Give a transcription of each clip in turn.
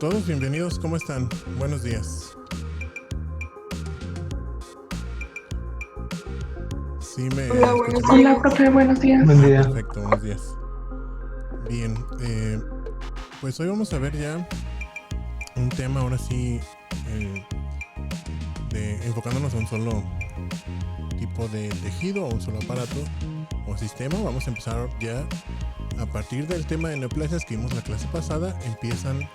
todos, bienvenidos, ¿cómo están? Buenos días. ¿Sí me Hola, escuchan buenos bien? días. Hola, profe, buenos días. Buen día. Perfecto, buenos días. Bien, pues hoy vamos a ver ya un tema, ahora sí, enfocándonos a un solo tipo de tejido o un solo aparato o sistema. Vamos a empezar ya a partir del tema de neoplasias que vimos la clase pasada. Empiezan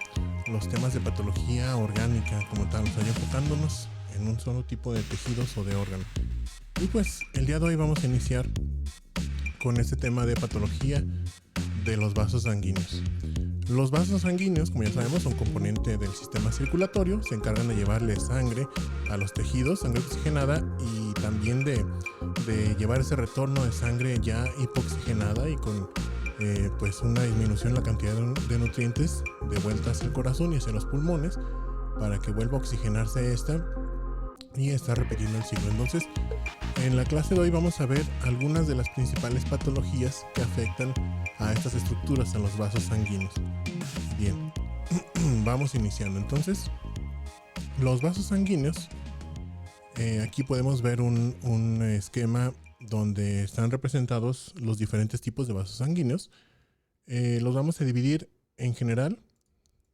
los temas de patología orgánica como tal, o sea, ya enfocándonos en un solo tipo de tejidos o de órgano. Y pues el día de hoy vamos a iniciar con este tema de patología de los vasos sanguíneos. Los vasos sanguíneos, como ya sabemos, son componente del sistema circulatorio, se encargan de llevarle sangre a los tejidos, sangre oxigenada, y también de llevar ese retorno de sangre ya hipoxigenada y con pues una disminución en la cantidad de nutrientes de vuelta hacia el corazón y hacia los pulmones para que vuelva a oxigenarse esta y está repitiendo el ciclo. Entonces, en la clase de hoy vamos a ver algunas de las principales patologías que afectan a estas estructuras, a los vasos sanguíneos. Bien, vamos iniciando. Entonces, los vasos sanguíneos, aquí podemos ver un esquema donde están representados los diferentes tipos de vasos sanguíneos. Los vamos a dividir en general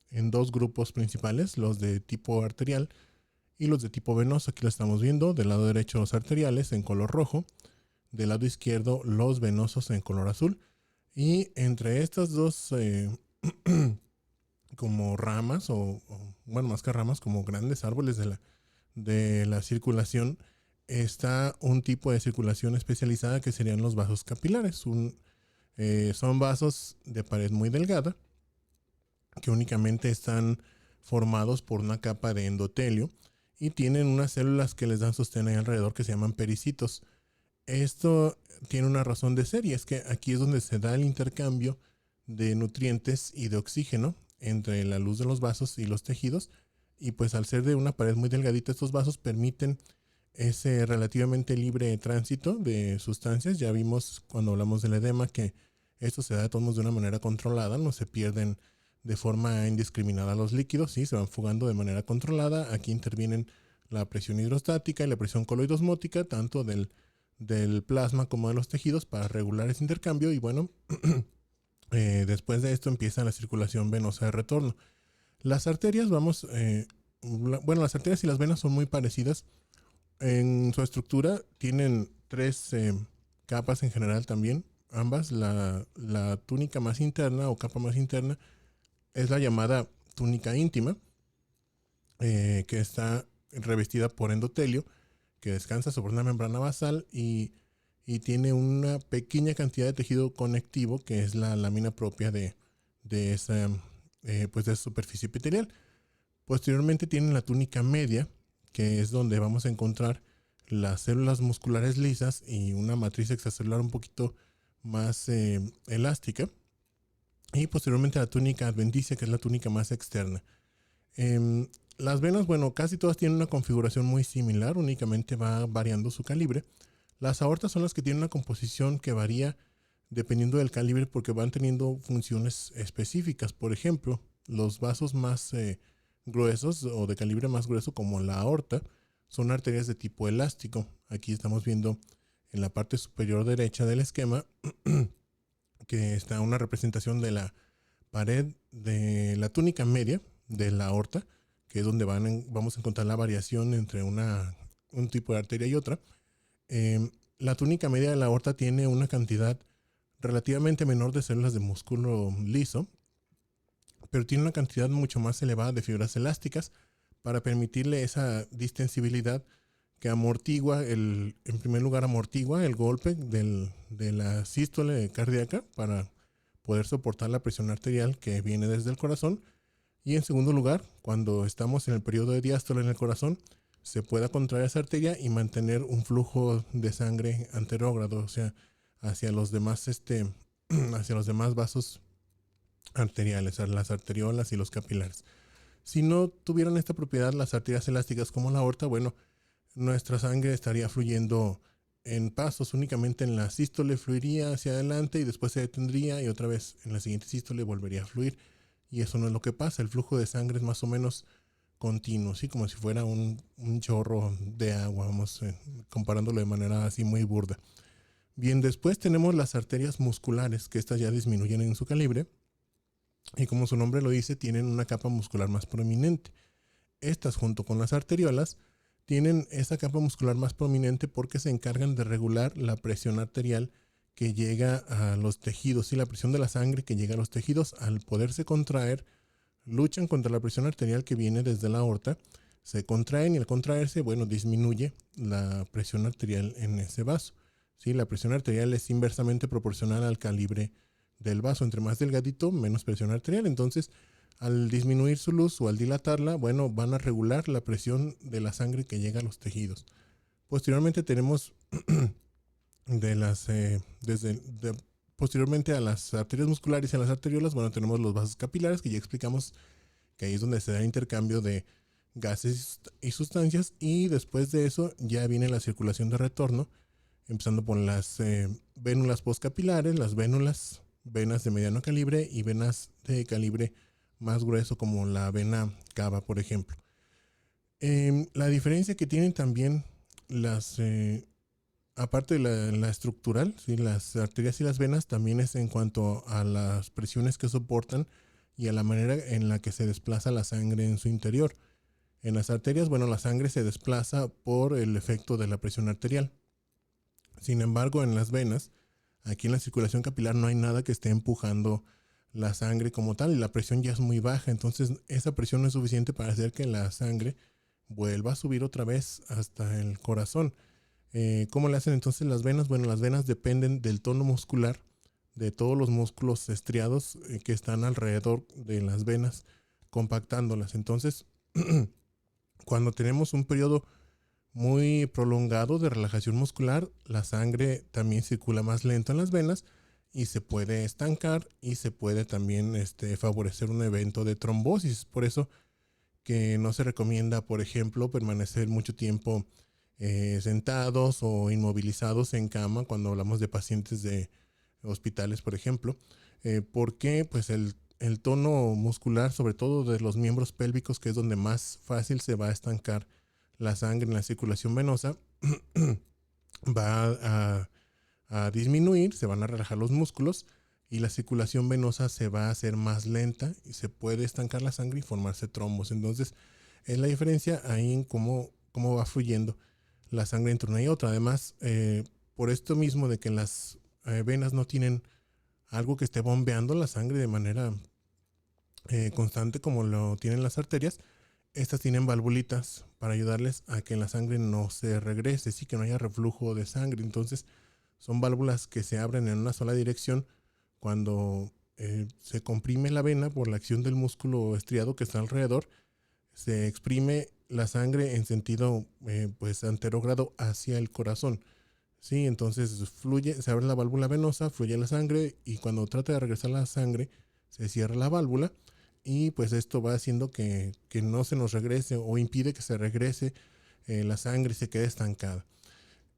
en dos grupos principales, los de tipo arterial y los de tipo venoso. Aquí lo estamos viendo, del lado derecho los arteriales en color rojo, del lado izquierdo los venosos en color azul. Y entre estas dos como ramas bueno, más que ramas, como grandes árboles de la circulación, está un tipo de circulación especializada que serían los vasos capilares. Son vasos de pared muy delgada que únicamente están formados por una capa de endotelio y tienen unas células que les dan sostén ahí alrededor que se llaman pericitos. Esto tiene una razón de ser, y es que aquí es donde se da el intercambio de nutrientes y de oxígeno entre la luz de los vasos y los tejidos, y pues al ser de una pared muy delgadita, estos vasos permiten ese relativamente libre tránsito de sustancias. Ya vimos cuando hablamos del edema que esto se da de todos modos de una manera controlada, no se pierden de forma indiscriminada los líquidos, ¿sí? Se van fugando de manera controlada. Aquí intervienen la presión hidrostática y la presión coloidosmótica, tanto del plasma como de los tejidos, para regular ese intercambio. Y bueno, después de esto empieza la circulación venosa de retorno. Las arterias, las arterias y las venas son muy parecidas en su estructura. Tienen tres capas en general también. Ambas, la túnica más interna o capa más interna es la llamada túnica íntima, que está revestida por endotelio, que descansa sobre una membrana basal y tiene una pequeña cantidad de tejido conectivo, que es la lámina propia de esa superficie epitelial. Posteriormente tienen la túnica media, que es donde vamos a encontrar las células musculares lisas y una matriz extracelular un poquito más elástica. Y posteriormente la túnica adventicia, que es la túnica más externa. Las venas, bueno, casi todas tienen una configuración muy similar, únicamente va variando su calibre. Las aortas son las que tienen una composición que varía dependiendo del calibre, porque van teniendo funciones específicas. Por ejemplo, los vasos más gruesos o de calibre más grueso, como la aorta, son arterias de tipo elástico. Aquí estamos viendo en la parte superior derecha del esquema que está una representación de la pared de la túnica media de la aorta, que es donde vamos a encontrar la variación entre un tipo de arteria y otra. La túnica media de la aorta tiene una cantidad relativamente menor de células de músculo liso, pero tiene una cantidad mucho más elevada de fibras elásticas para permitirle esa distensibilidad que amortigua en primer lugar amortigua el golpe de la sístole cardíaca para poder soportar la presión arterial que viene desde el corazón, y en segundo lugar, cuando estamos en el periodo de diástole en el corazón, se pueda contraer esa arteria y mantener un flujo de sangre anterógrado, o sea, hacia los demás vasos arteriales, las arteriolas y los capilares. Si no tuvieran esta propiedad las arterias elásticas como la aorta, bueno, nuestra sangre estaría fluyendo en pasos. Únicamente en la sístole fluiría hacia adelante y después se detendría, y otra vez en la siguiente sístole volvería a fluir. y eso no es lo que pasa. El flujo de sangre es más o menos continuo, ¿sí? Como si fuera un chorro de agua, vamos, comparándolo de manera así muy burda. Bien, después tenemos las arterias musculares, que estas ya disminuyen en su calibre y como su nombre lo dice, tienen una capa muscular más prominente. Estas junto con las arteriolas tienen esa capa muscular más prominente porque se encargan de regular la presión arterial que llega a los tejidos y la presión de la sangre que llega a los tejidos. Al poderse contraer, luchan contra la presión arterial que viene desde la aorta, se contraen y al contraerse, bueno, disminuye la presión arterial en ese vaso. ¿Sí? La presión arterial es inversamente proporcional al calibre del vaso. Entre más delgadito, menos presión arterial. Entonces, al disminuir su luz o al dilatarla, bueno, van a regular la presión de la sangre que llega a los tejidos. Posteriormente tenemos posteriormente a las arterias musculares y a las arteriolas, bueno, tenemos los vasos capilares, que ya explicamos que ahí es donde se da el intercambio de gases y sustancias, y después de eso ya viene la circulación de retorno, empezando por las vénulas postcapilares, las vénulas, venas de mediano calibre y venas de calibre más grueso como la vena cava, por ejemplo. La diferencia que tienen también aparte de la estructural, ¿sí? Las arterias y las venas, también es en cuanto a las presiones que soportan y a la manera en la que se desplaza la sangre en su interior. En las arterias, bueno, la sangre se desplaza por el efecto de la presión arterial. Sin embargo, en las venas, aquí en la circulación capilar no hay nada que esté empujando la sangre como tal y la presión ya es muy baja, entonces esa presión no es suficiente para hacer que la sangre vuelva a subir otra vez hasta el corazón. ¿Cómo le hacen entonces las venas? Bueno, las venas dependen del tono muscular de todos los músculos estriados que están alrededor de las venas, compactándolas. Entonces, cuando tenemos un periodo muy prolongado de relajación muscular, la sangre también circula más lento en las venas y se puede estancar y se puede también favorecer un evento de trombosis. Por eso que no se recomienda, por ejemplo, permanecer mucho tiempo sentados o inmovilizados en cama cuando hablamos de pacientes de hospitales, por ejemplo, porque pues el tono muscular, sobre todo de los miembros pélvicos, que es donde más fácil se va a estancar la sangre en la circulación venosa, va a disminuir, se van a relajar los músculos y la circulación venosa se va a hacer más lenta y se puede estancar la sangre y formarse trombos. Entonces, es la diferencia ahí en cómo va fluyendo la sangre entre una y otra. Además, por esto mismo de que las venas no tienen algo que esté bombeando la sangre de manera constante como lo tienen las arterias, estas tienen valvulitas para ayudarles a que la sangre no se regrese, sí, que no haya reflujo de sangre. Entonces, son válvulas que se abren en una sola dirección cuando se comprime la vena por la acción del músculo estriado que está alrededor. Se exprime la sangre en sentido pues anterógrado hacia el corazón. Sí, entonces fluye, se abre la válvula venosa, fluye la sangre y cuando trata de regresar la sangre se cierra la válvula y pues esto va haciendo que no se nos regrese o impide que se regrese la sangre y se quede estancada.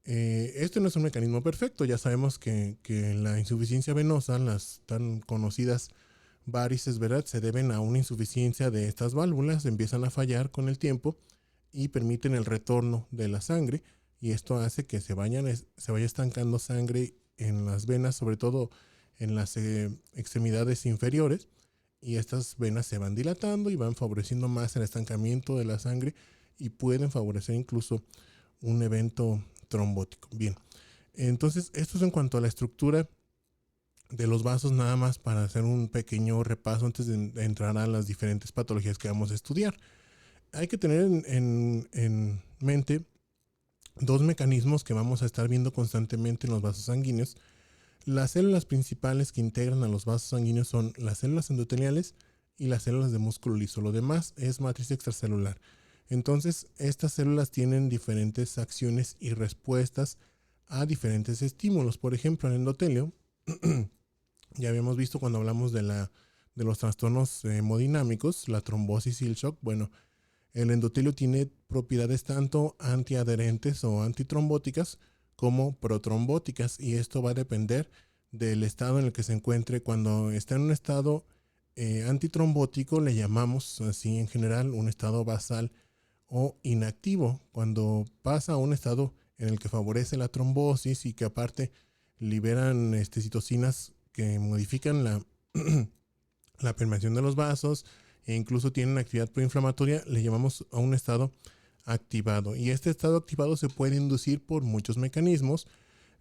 Este no es un mecanismo perfecto, ya sabemos que la insuficiencia venosa, las tan conocidas varices, ¿verdad? Se deben a una insuficiencia de estas válvulas, empiezan a fallar con el tiempo y permiten el retorno de la sangre y esto hace que se vaya estancando sangre en las venas, sobre todo en las extremidades inferiores, y estas venas se van dilatando y van favoreciendo más el estancamiento de la sangre y pueden favorecer incluso un evento trombótico. Bien, entonces esto es en cuanto a la estructura de los vasos, nada más para hacer un pequeño repaso antes de entrar a las diferentes patologías que vamos a estudiar. Hay que tener en mente dos mecanismos que vamos a estar viendo constantemente en los vasos sanguíneos. Las células principales que integran a los vasos sanguíneos son las células endoteliales y las células de músculo liso. Lo demás es matriz extracelular. Entonces, estas células tienen diferentes acciones y respuestas a diferentes estímulos. Por ejemplo, el endotelio, ya habíamos visto cuando hablamos de los trastornos hemodinámicos, la trombosis y el shock. Bueno, el endotelio tiene propiedades tanto antiadherentes o antitrombóticas como protrombóticas y esto va a depender del estado en el que se encuentre. Cuando está en un estado antitrombótico le llamamos así en general un estado basal o inactivo, cuando pasa a un estado en el que favorece la trombosis y que aparte liberan citocinas que modifican la permeación de los vasos e incluso tienen actividad proinflamatoria, le llamamos a un estado activado. Y este estado activado se puede inducir por muchos mecanismos,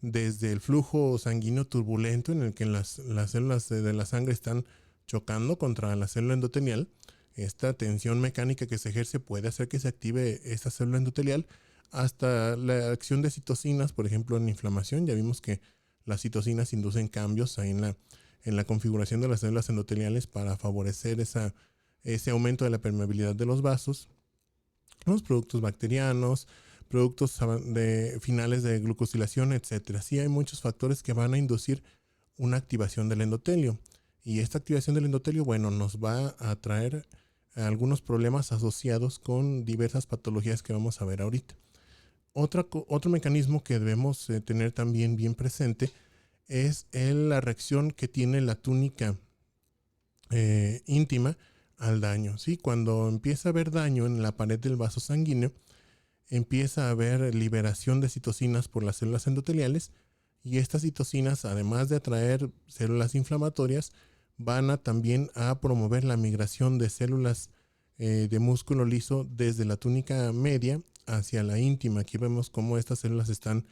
desde el flujo sanguíneo turbulento en el que las células de la sangre están chocando contra la célula endotelial. Esta tensión mecánica que se ejerce puede hacer que se active esta célula endotelial, hasta la acción de citocinas, por ejemplo, en inflamación. Ya vimos que las citocinas inducen cambios ahí en la configuración de las células endoteliales para favorecer ese aumento de la permeabilidad de los vasos. Los productos bacterianos, productos de finales de glucosilación, etcétera. Sí, hay muchos factores que van a inducir una activación del endotelio. Y esta activación del endotelio, bueno, nos va a traer algunos problemas asociados con diversas patologías que vamos a ver ahorita. Otro mecanismo que debemos tener también bien presente es la reacción que tiene la túnica íntima al daño. ¿Sí? Cuando empieza a haber daño en la pared del vaso sanguíneo, empieza a haber liberación de citocinas por las células endoteliales, y estas citocinas, además de atraer células inflamatorias, van también a promover la migración de células de músculo liso desde la túnica media hacia la íntima. Aquí vemos cómo estas células están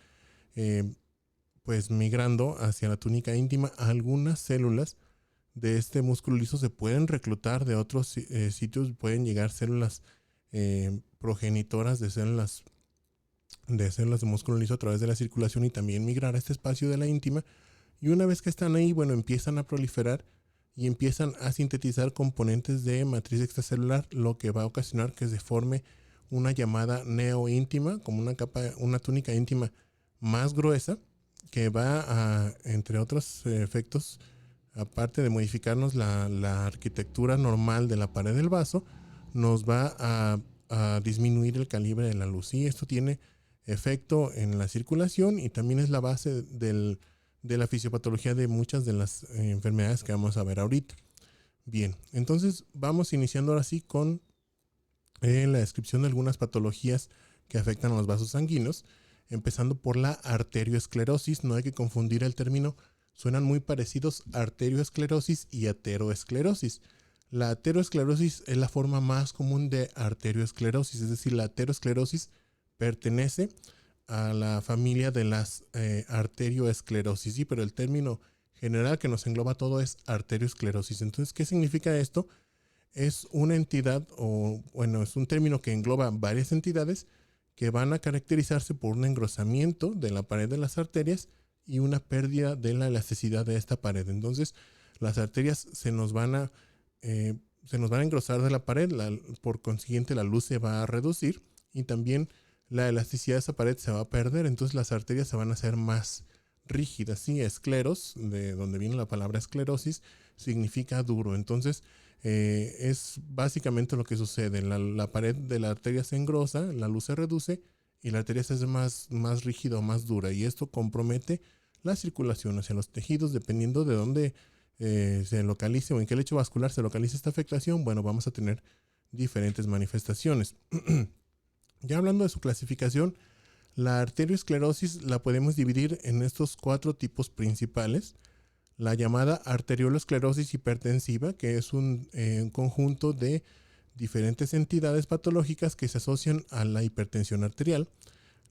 pues migrando hacia la túnica íntima. Algunas células de este músculo liso se pueden reclutar de otros sitios, pueden llegar células progenitoras de células de músculo liso a través de la circulación y también migrar a este espacio de la íntima. Y una vez que están ahí, bueno, empiezan a proliferar y empiezan a sintetizar componentes de matriz extracelular, lo que va a ocasionar que se forme una llamada neoíntima, como una túnica íntima más gruesa, que va a, entre otros efectos, aparte de modificarnos la arquitectura normal de la pared del vaso, nos va a disminuir el calibre de la luz. Y esto tiene efecto en la circulación y también es la base de la fisiopatología de muchas de las enfermedades que vamos a ver ahorita. Bien, entonces vamos iniciando ahora sí con la descripción de algunas patologías que afectan a los vasos sanguíneos, empezando por la arterioesclerosis. No hay que confundir el término, suenan muy parecidos arterioesclerosis y ateroesclerosis. La ateroesclerosis es la forma más común de arterioesclerosis, es decir, la ateroesclerosis pertenece a la familia de las arterioesclerosis, sí, pero el término general que nos engloba todo es arterioesclerosis. Entonces, ¿qué significa esto? Es una entidad, o bueno, es un término que engloba varias entidades que van a caracterizarse por un engrosamiento de la pared de las arterias y una pérdida de la elasticidad de esta pared. Entonces, las arterias se nos van a engrosar de la pared, por consiguiente la luz se va a reducir y también la elasticidad de esa pared se va a perder. Entonces las arterias se van a hacer más rígidas. Sí, escleros, de donde viene la palabra esclerosis, significa duro. Entonces es básicamente lo que sucede. La pared de la arteria se engrosa, la luz se reduce y la arteria se hace más rígida o más dura, y esto compromete la circulación hacia los tejidos. Dependiendo de dónde se localice o en qué lecho vascular se localice esta afectación, bueno, vamos a tener diferentes manifestaciones. Ya hablando de su clasificación, la arterioesclerosis la podemos dividir en estos 4 tipos principales. La llamada arteriolosclerosis hipertensiva, que es un conjunto de diferentes entidades patológicas que se asocian a la hipertensión arterial.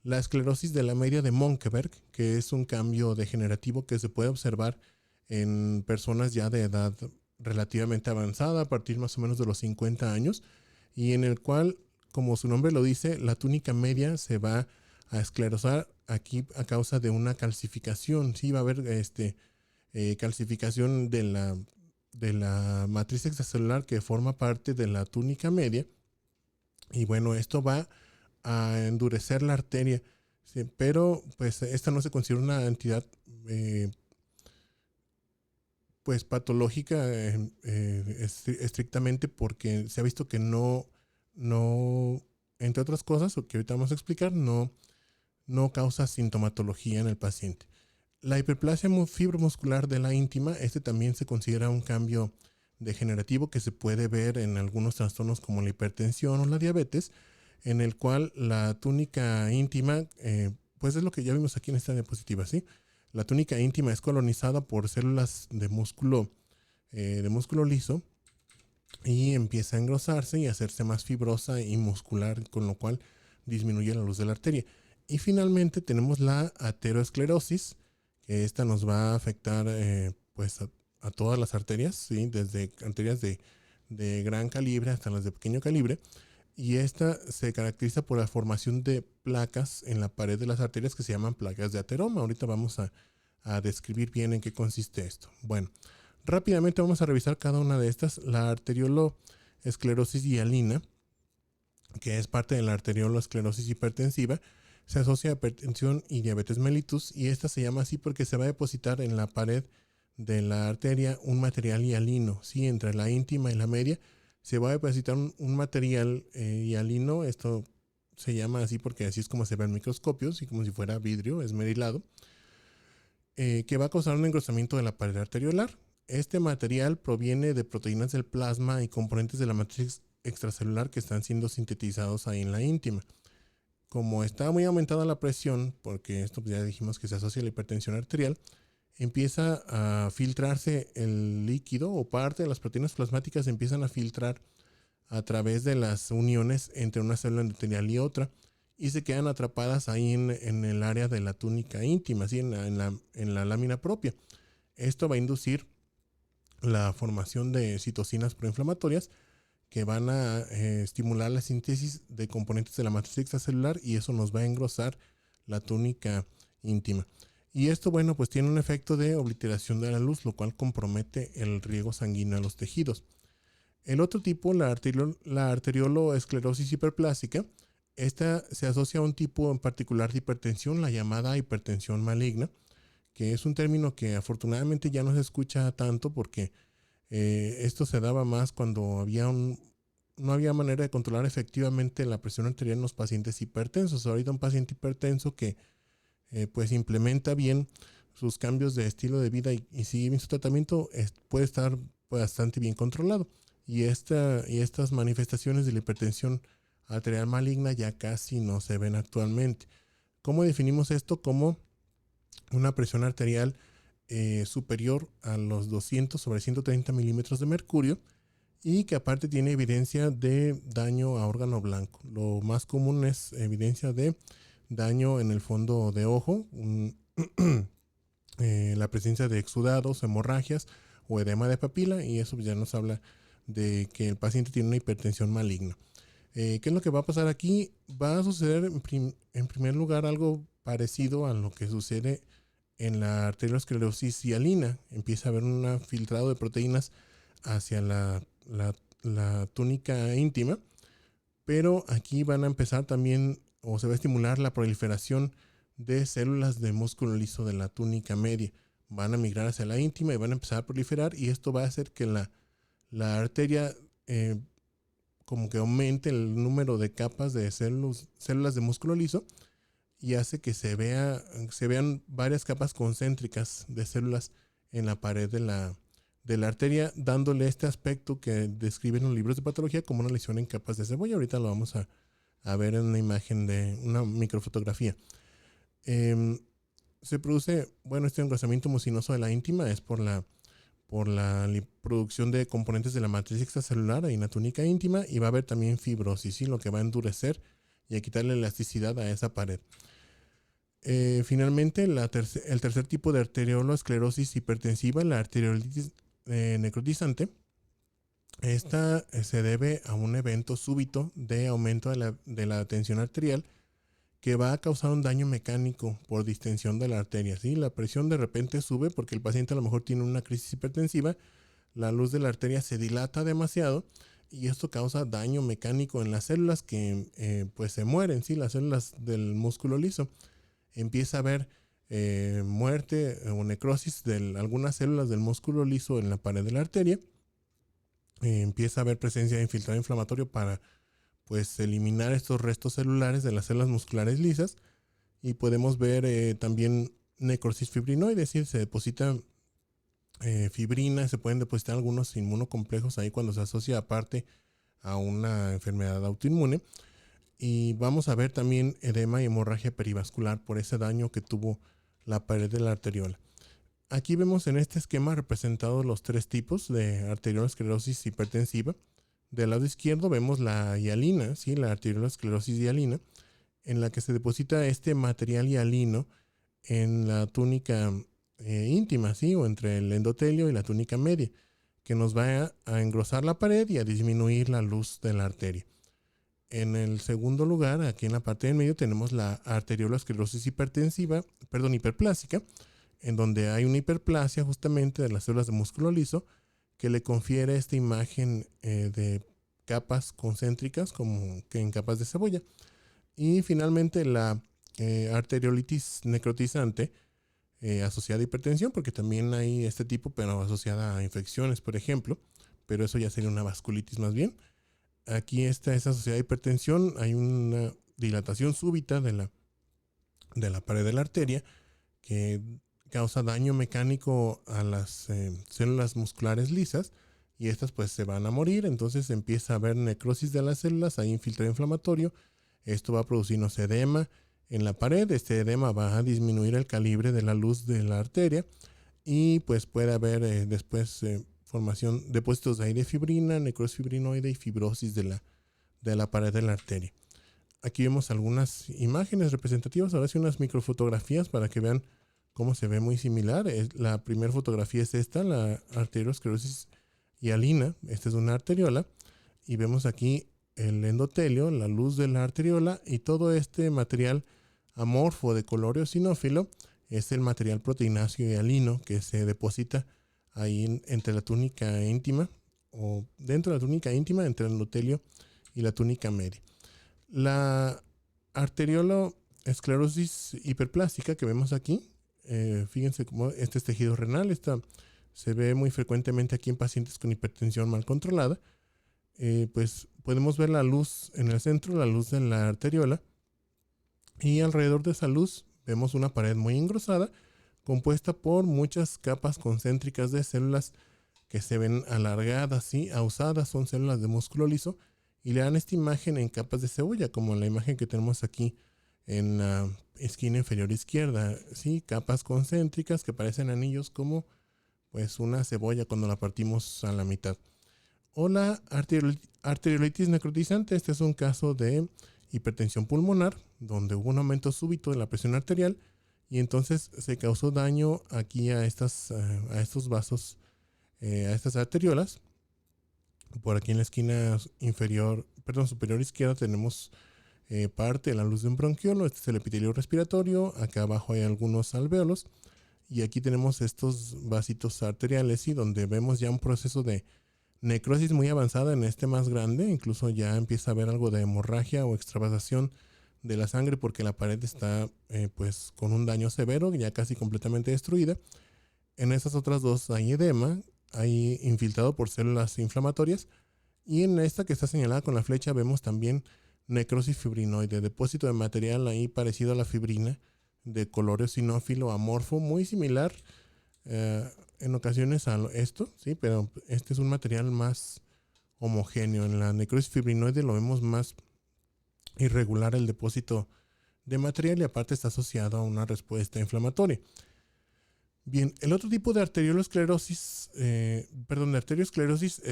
La esclerosis de la media de Monkeberg, que es un cambio degenerativo que se puede observar en personas ya de edad relativamente avanzada, a partir más o menos de los 50 años, y en el cual, como su nombre lo dice, la túnica media se va a esclerosar aquí a causa de una calcificación. Sí, va a haber calcificación de la matriz extracelular que forma parte de la túnica media, y bueno, esto va a endurecer la arteria, sí, pero pues esta no se considera una entidad pues patológica estrictamente, porque se ha visto que no, entre otras cosas, o que ahorita vamos a explicar, no causa sintomatología en el paciente. La hiperplasia fibromuscular de la íntima, también se considera un cambio degenerativo que se puede ver en algunos trastornos como la hipertensión o la diabetes, en el cual la túnica íntima, pues es lo que ya vimos aquí en esta diapositiva, ¿sí? La túnica íntima es colonizada por células de músculo liso, y empieza a engrosarse y a hacerse más fibrosa y muscular, con lo cual disminuye la luz de la arteria. Y finalmente tenemos la ateroesclerosis, que esta nos va a afectar pues a todas las arterias, ¿sí? Desde arterias de gran calibre hasta las de pequeño calibre. Y esta se caracteriza por la formación de placas en la pared de las arterias que se llaman placas de ateroma. Ahorita vamos a describir bien en qué consiste esto. Bueno, rápidamente vamos a revisar cada una de estas. La arterioloesclerosis hialina, que es parte de la arterioloesclerosis hipertensiva, se asocia a hipertensión y diabetes mellitus, y esta se llama así porque se va a depositar en la pared de la arteria un material hialino, ¿sí? Entre la íntima y la media se va a depositar un material hialino. Esto se llama así porque así es como se ve en microscopios y como si fuera vidrio esmerilado, que va a causar un engrosamiento de la pared arteriolar. Este material proviene de proteínas del plasma y componentes de la matriz extracelular que están siendo sintetizados ahí en la íntima. Como está muy aumentada la presión, porque esto ya dijimos que se asocia a la hipertensión arterial, empieza a filtrarse el líquido, o parte de las proteínas plasmáticas empiezan a filtrar a través de las uniones entre una célula endotelial y otra, y se quedan atrapadas ahí en el área de la túnica íntima, ¿sí? en la lámina propia. Esto va a inducir la formación de citocinas proinflamatorias que van a estimular la síntesis de componentes de la matriz extracelular, y eso nos va a engrosar la túnica íntima. Y esto, bueno, pues tiene un efecto de obliteración de la luz, lo cual compromete el riego sanguíneo a los tejidos. El otro tipo, la arterioloesclerosis hiperplástica, esta se asocia a un tipo en particular de hipertensión, la llamada hipertensión maligna, que es un término que afortunadamente ya no se escucha tanto, porque esto se daba más cuando no había manera de controlar efectivamente la presión arterial en los pacientes hipertensos. Ahorita un paciente hipertenso que pues implementa bien sus cambios de estilo de vida y sigue bien su tratamiento, puede estar bastante bien controlado. Y estas manifestaciones de la hipertensión arterial maligna ya casi no se ven actualmente. ¿Cómo definimos esto? Como una presión arterial superior a los 200/130 milímetros de mercurio, y que aparte tiene evidencia de daño a órgano blanco. Lo más común es evidencia de daño en el fondo de ojo, la presencia de exudados, hemorragias o edema de papila, y eso ya nos habla de que el paciente tiene una hipertensión maligna. ¿Qué es lo que va a pasar aquí? Va a suceder en primer lugar algo parecido a lo que sucede en la arteriosclerosis hialina. Empieza a haber un filtrado de proteínas hacia la túnica íntima, pero aquí van a empezar también, o se va a estimular la proliferación de células de músculo liso de la túnica media. Van a migrar hacia la íntima y van a empezar a proliferar, y esto va a hacer que la arteria como que aumente el número de capas de células de músculo liso, y hace que se vean varias capas concéntricas de células en la pared de la arteria, dándole este aspecto que describen los libros de patología como una lesión en capas de cebolla. Ahorita lo vamos a ver en una imagen de una microfotografía. Se produce, bueno, este engrosamiento mucinoso de la íntima es por la producción de componentes de la matriz extracelular en la túnica íntima, y va a haber también fibrosis, ¿sí? Lo que va a endurecer y a quitarle elasticidad a esa pared. Finalmente, el tercer tipo de arterioloesclerosis hipertensiva, la arteriolitis necrotizante. Esta se debe a un evento súbito de aumento de la tensión arterial, que va a causar un daño mecánico por distensión de la arteria, ¿sí? La presión de repente sube porque el paciente a lo mejor tiene una crisis hipertensiva, la luz de la arteria se dilata demasiado, y esto causa daño mecánico en las células que pues se mueren, ¿sí? Las células del músculo liso. Empieza a haber muerte o necrosis de algunas células del músculo liso en la pared de la arteria. Empieza a haber presencia de infiltrado inflamatorio para pues eliminar estos restos celulares de las células musculares lisas, y podemos ver también necrosis fibrinoide, es decir, se deposita fibrina, se pueden depositar algunos inmunocomplejos ahí cuando se asocia aparte a una enfermedad autoinmune. Y vamos a ver también edema y hemorragia perivascular por ese daño que tuvo la pared de la arteriola. Aquí vemos en este esquema representados los tres tipos de arteriolosclerosis hipertensiva. Del lado izquierdo vemos la hialina, ¿sí? La arteriolosclerosis hialina, en la que se deposita este material hialino en la túnica íntima, ¿sí? O entre el endotelio y la túnica media, que nos va a engrosar la pared y a disminuir la luz de la arteria. En el segundo lugar, aquí en la parte del medio, tenemos la arteriolosclerosis hiperplásica, en donde hay una hiperplasia justamente de las células de músculo liso que le confiere esta imagen de capas concéntricas como que en capas de cebolla. Y finalmente la arteriolitis necrotizante asociada a hipertensión, porque también hay este tipo, pero asociada a infecciones, por ejemplo, pero eso ya sería una vasculitis más bien. Aquí está esa asociada a hipertensión, hay una dilatación súbita de la pared de la arteria que causa daño mecánico a las células musculares lisas y estas pues se van a morir, entonces empieza a haber necrosis de las células, hay infiltrado inflamatorio, esto va a producirnos edema en la pared, este edema va a disminuir el calibre de la luz de la arteria y pues puede haber después formación, depósitos ahí de fibrina, necrosis fibrinoide y fibrosis de la pared de la arteria. Aquí vemos algunas imágenes representativas, ahora sí unas microfotografías para que vean cómo se ve muy similar. La primera fotografía es esta, la arteriosclerosis hialina. Esta es una arteriola y vemos aquí el endotelio, la luz de la arteriola y todo este material amorfo de color eosinófilo es el material proteináceo hialino que se deposita ahí entre la túnica íntima o dentro de la túnica íntima entre el endotelio y la túnica media. La arterioloesclerosis hiperplástica que vemos aquí, fíjense cómo este es tejido renal, esta se ve muy frecuentemente aquí en pacientes con hipertensión mal controlada. Pues podemos ver la luz en el centro, la luz de la arteriola, y alrededor de esa luz vemos una pared muy engrosada compuesta por muchas capas concéntricas de células que se ven alargadas y ausadas, son células de músculo liso y le dan esta imagen en capas de cebolla, como la imagen que tenemos aquí en la esquina inferior izquierda, ¿sí? Capas concéntricas que parecen anillos como pues una cebolla cuando la partimos a la mitad. O la arteriolitis necrotizante, este es un caso de hipertensión pulmonar, donde hubo un aumento súbito de la presión arterial y entonces se causó daño aquí a estos vasos, a estas arteriolas. Por aquí en la esquina superior izquierda tenemos parte de la luz de un bronquiolo, este es el epitelio respiratorio, acá abajo hay algunos alvéolos y aquí tenemos estos vasitos arteriales y donde vemos ya un proceso de necrosis muy avanzada en este más grande, incluso ya empieza a haber algo de hemorragia o extravasación de la sangre porque la pared está pues con un daño severo, ya casi completamente destruida. En estas otras dos hay edema, hay infiltrado por células inflamatorias y en esta que está señalada con la flecha vemos también necrosis fibrinoide, depósito de material ahí parecido a la fibrina de color eosinófilo amorfo, muy similar en ocasiones a esto, sí, pero este es un material más homogéneo. En la necrosis fibrinoide lo vemos más irregular el depósito de material y aparte está asociado a una respuesta inflamatoria. Bien, el otro tipo de arteriosclerosis es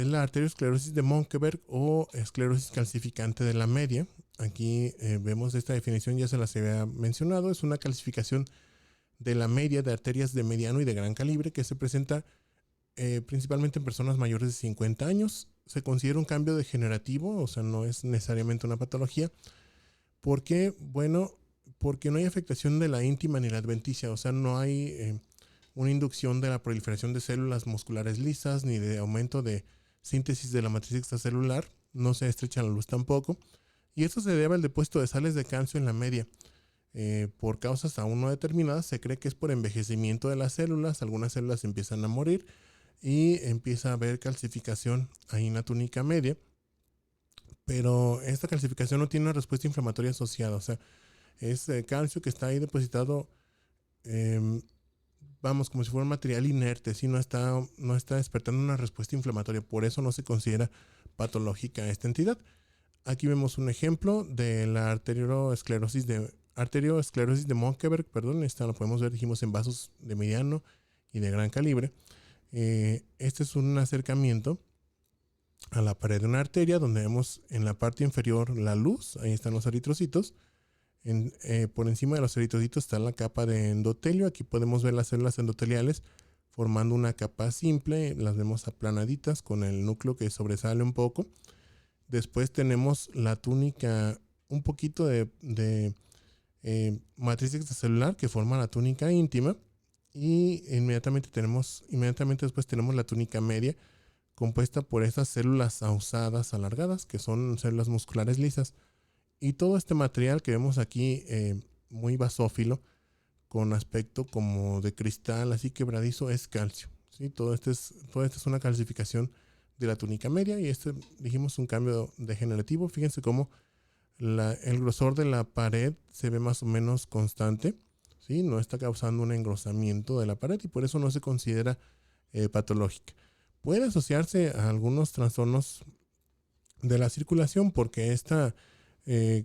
la arteriosclerosis de Monkeberg o esclerosis calcificante de la media. Aquí vemos esta definición, ya se las había mencionado, es una calcificación de la media de arterias de mediano y de gran calibre que se presenta principalmente en personas mayores de 50 años. Se considera un cambio degenerativo, o sea, no es necesariamente una patología. ¿Por qué? Bueno, porque no hay afectación de la íntima ni la adventicia, o sea, no hay una inducción de la proliferación de células musculares lisas ni de aumento de síntesis de la matriz extracelular, no se estrecha la luz tampoco, y esto se debe al depósito de sales de calcio en la media. Por causas aún no determinadas, se cree que es por envejecimiento de las células, algunas células empiezan a morir y empieza a haber calcificación ahí en la túnica media, pero esta calcificación no tiene una respuesta inflamatoria asociada, o sea, es calcio que está ahí depositado vamos, como si fuera un material inerte, ¿sí? No está despertando una respuesta inflamatoria, por eso no se considera patológica esta entidad. Aquí vemos un ejemplo de la arterioesclerosis de Mönckeberg, perdón, esta lo podemos ver, dijimos, en vasos de mediano y de gran calibre. Este es un acercamiento a la pared de una arteria donde vemos en la parte inferior la luz, ahí están los eritrocitos. Por encima de los eritrocitos está la capa de endotelio, aquí podemos ver las células endoteliales formando una capa simple, las vemos aplanaditas con el núcleo que sobresale un poco. Después tenemos la túnica, un poquito de matriz extracelular que forma la túnica íntima, y inmediatamente después tenemos la túnica media, compuesta por estas células ausadas alargadas, que son células musculares lisas. Y todo este material que vemos aquí, muy basófilo, con aspecto como de cristal, así quebradizo, es calcio. ¿Sí? Todo esto es una calcificación de la túnica media, y dijimos, un cambio degenerativo. Fíjense cómo el grosor de la pared se ve más o menos constante, ¿sí? No está causando un engrosamiento de la pared, y por eso no se considera patológica. Puede asociarse a algunos trastornos de la circulación, porque esta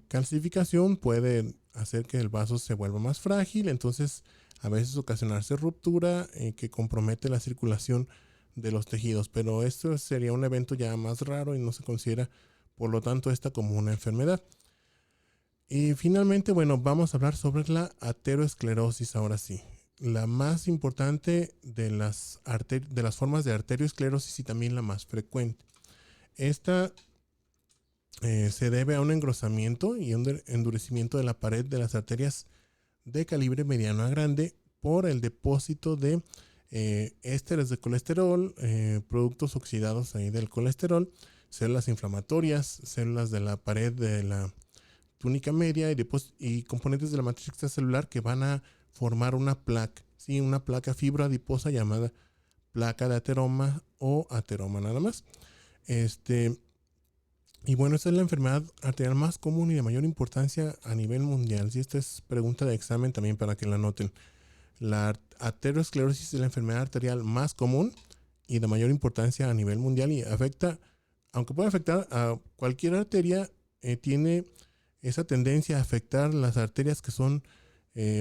calcificación puede hacer que el vaso se vuelva más frágil, entonces a veces ocasionarse ruptura que compromete la circulación de los tejidos, pero esto sería un evento ya más raro y no se considera, por lo tanto, esta como una enfermedad. Y finalmente, bueno, vamos a hablar sobre la ateroesclerosis ahora sí. La más importante de las formas de arterioesclerosis, y también la más frecuente. Esta se debe a un engrosamiento y un endurecimiento de la pared de las arterias de calibre mediano a grande por el depósito de ésteres de colesterol, productos oxidados ahí del colesterol, células inflamatorias, células de la pared de la túnica media y componentes de la matriz extracelular que van a formar una placa, ¿sí? Una placa fibroadiposa llamada placa de ateroma o ateroma nada más. Y bueno, esta es la enfermedad arterial más común y de mayor importancia a nivel mundial. Si esta es pregunta de examen también para que la noten. La aterosclerosis es la enfermedad arterial más común y de mayor importancia a nivel mundial, y afecta, aunque puede afectar a cualquier arteria, tiene esa tendencia a afectar las arterias que son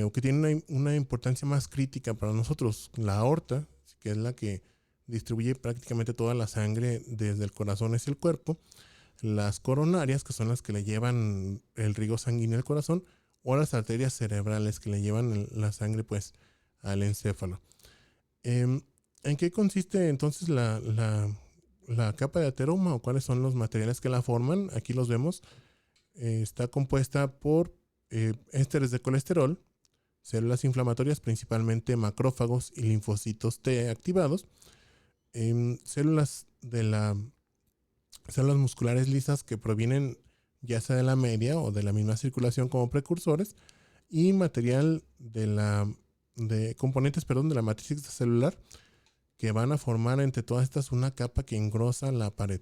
o que tienen una importancia más crítica para nosotros. La aorta, que es la que distribuye prácticamente toda la sangre desde el corazón hacia el cuerpo. Las coronarias, que son las que le llevan el riego sanguíneo al corazón, o las arterias cerebrales, que le llevan la sangre pues al encéfalo. ¿En qué consiste entonces la capa de ateroma, o cuáles son los materiales que la forman? Aquí los vemos. Está compuesta por ésteres de colesterol, células inflamatorias, principalmente macrófagos y linfocitos T activados, células musculares lisas que provienen ya sea de la media o de la misma circulación como precursores, y material de componentes de la matriz extracelular, que van a formar entre todas estas una capa que engrosa la pared.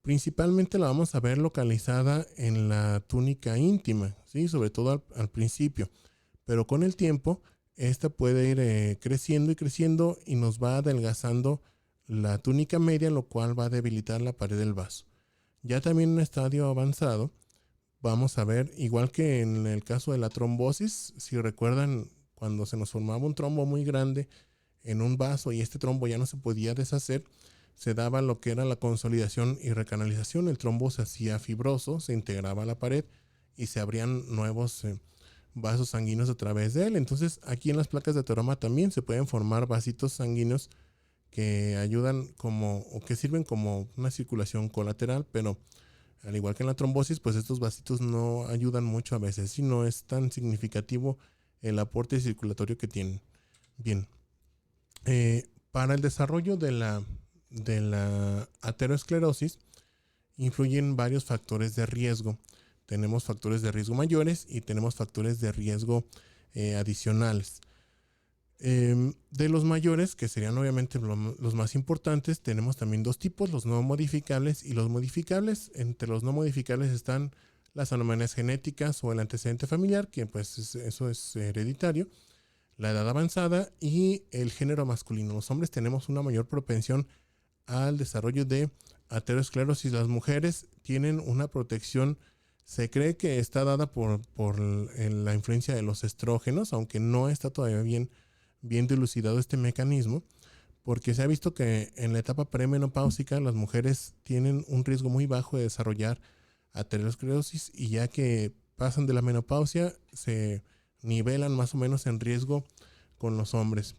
Principalmente la vamos a ver localizada en la túnica íntima, ¿sí? Sobre todo al principio, pero con el tiempo esta puede ir creciendo y creciendo, y nos va adelgazando la túnica media, lo cual va a debilitar la pared del vaso. Ya también en un estadio avanzado vamos a ver, igual que en el caso de la trombosis, si recuerdan, cuando se nos formaba un trombo muy grande en un vaso y este trombo ya no se podía deshacer, se daba lo que era la consolidación y recanalización. El trombo se hacía fibroso, se integraba a la pared y se abrían nuevos vasos sanguíneos a través de él. Entonces aquí en las placas de ateroma también se pueden formar vasitos sanguíneos que ayudan o que sirven como una circulación colateral, pero al igual que en la trombosis, pues estos vasitos no ayudan mucho a veces, y no es tan significativo el aporte circulatorio que tienen. Bien, para el desarrollo de la ateroesclerosis influyen varios factores de riesgo. Tenemos factores de riesgo mayores y tenemos factores de riesgo adicionales. De los mayores, que serían obviamente los más importantes, tenemos también dos tipos: los no modificables y los modificables. Entre los no modificables están las anomalías genéticas o el antecedente familiar, que pues eso es hereditario. la edad avanzada y el género masculino. Los hombres tenemos una mayor propensión al desarrollo de aterosclerosis. Las mujeres tienen una protección, se cree que está dada por la influencia de los estrógenos, aunque no está todavía bien dilucidado este mecanismo, porque se ha visto que en la etapa premenopáusica las mujeres tienen un riesgo muy bajo de desarrollar aterosclerosis, y ya que pasan de la menopausia se nivelan más o menos en riesgo con los hombres.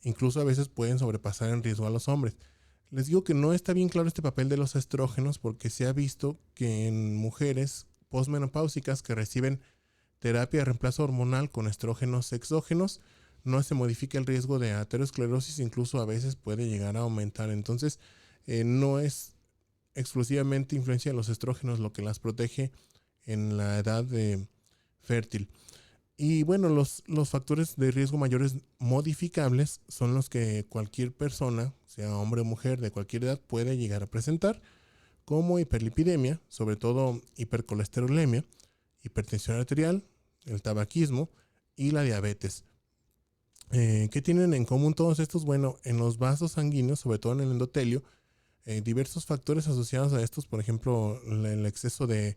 Incluso a veces pueden sobrepasar en riesgo a los hombres. Les digo que no está bien claro este papel de los estrógenos, porque se ha visto que en mujeres posmenopáusicas que reciben terapia de reemplazo hormonal con estrógenos exógenos no se modifica el riesgo de aterosclerosis, incluso a veces puede llegar a aumentar. Entonces, no es exclusivamente influencia de los estrógenos lo que las protege en la edad fértil. Y bueno, los factores de riesgo mayores modificables son los que cualquier persona, sea hombre o mujer de cualquier edad, puede llegar a presentar, como hiperlipidemia, sobre todo hipercolesterolemia, hipertensión arterial, el tabaquismo y la diabetes. ¿Qué tienen en común todos estos? Bueno, en los vasos sanguíneos, sobre todo en el endotelio, diversos factores asociados a estos, por ejemplo, el exceso de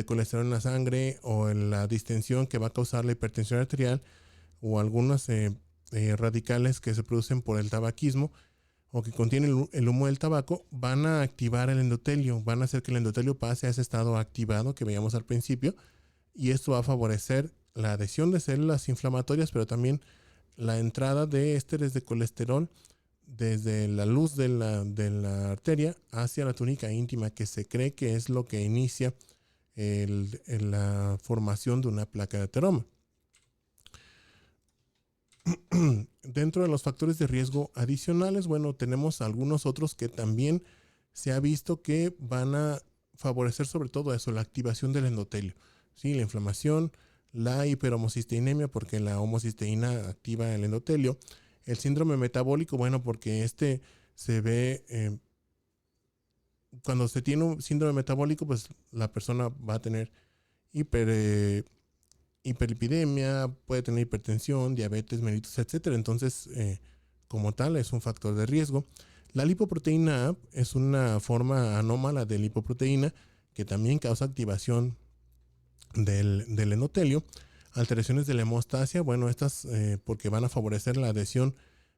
colesterol en la sangre, o en la distensión que va a causar la hipertensión arterial, o algunos radicales que se producen por el tabaquismo o que contienen el humo del tabaco, van a activar el endotelio, van a hacer que el endotelio pase a ese estado activado que veíamos al principio, y esto va a favorecer la adhesión de células inflamatorias, pero también la entrada de ésteres de colesterol desde la luz de la arteria hacia la túnica íntima, que se cree que es lo que inicia la formación de una placa de ateroma. Dentro de los factores de riesgo adicionales, bueno, tenemos algunos otros que también se ha visto que van a favorecer sobre todo eso, la activación del endotelio, ¿sí? La inflamación, la hiperhomocisteinemia, porque la homocisteína activa el endotelio, el síndrome metabólico, bueno, porque se ve, cuando se tiene un síndrome metabólico, pues la persona va a tener hiperlipidemia, puede tener hipertensión, diabetes mellitus, etcétera. Entonces, como tal, es un factor de riesgo. La lipoproteína A es una forma anómala de lipoproteína que también causa activación del endotelio. Alteraciones de la hemostasia, bueno, estas porque van a favorecer la adhesión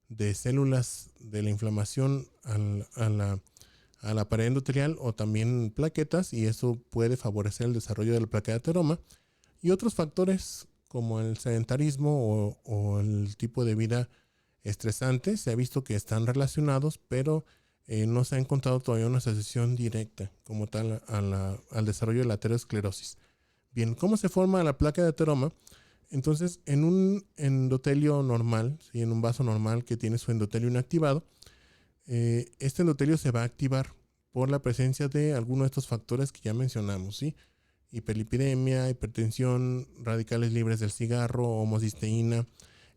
de células de la inflamación a la pared endotelial, o también plaquetas, y eso puede favorecer el desarrollo de la placa de ateroma. Y otros factores como el sedentarismo o el tipo de vida estresante, se ha visto que están relacionados, pero no se ha encontrado todavía una asociación directa como tal al desarrollo de la aterosclerosis. Bien, ¿cómo se forma la placa de ateroma? Entonces, en un endotelio normal, ¿sí? En un vaso normal que tiene su endotelio inactivado, este endotelio se va a activar por la presencia de alguno de estos factores que ya mencionamos, ¿sí? Hiperlipidemia, hipertensión, radicales libres del cigarro, homocisteína,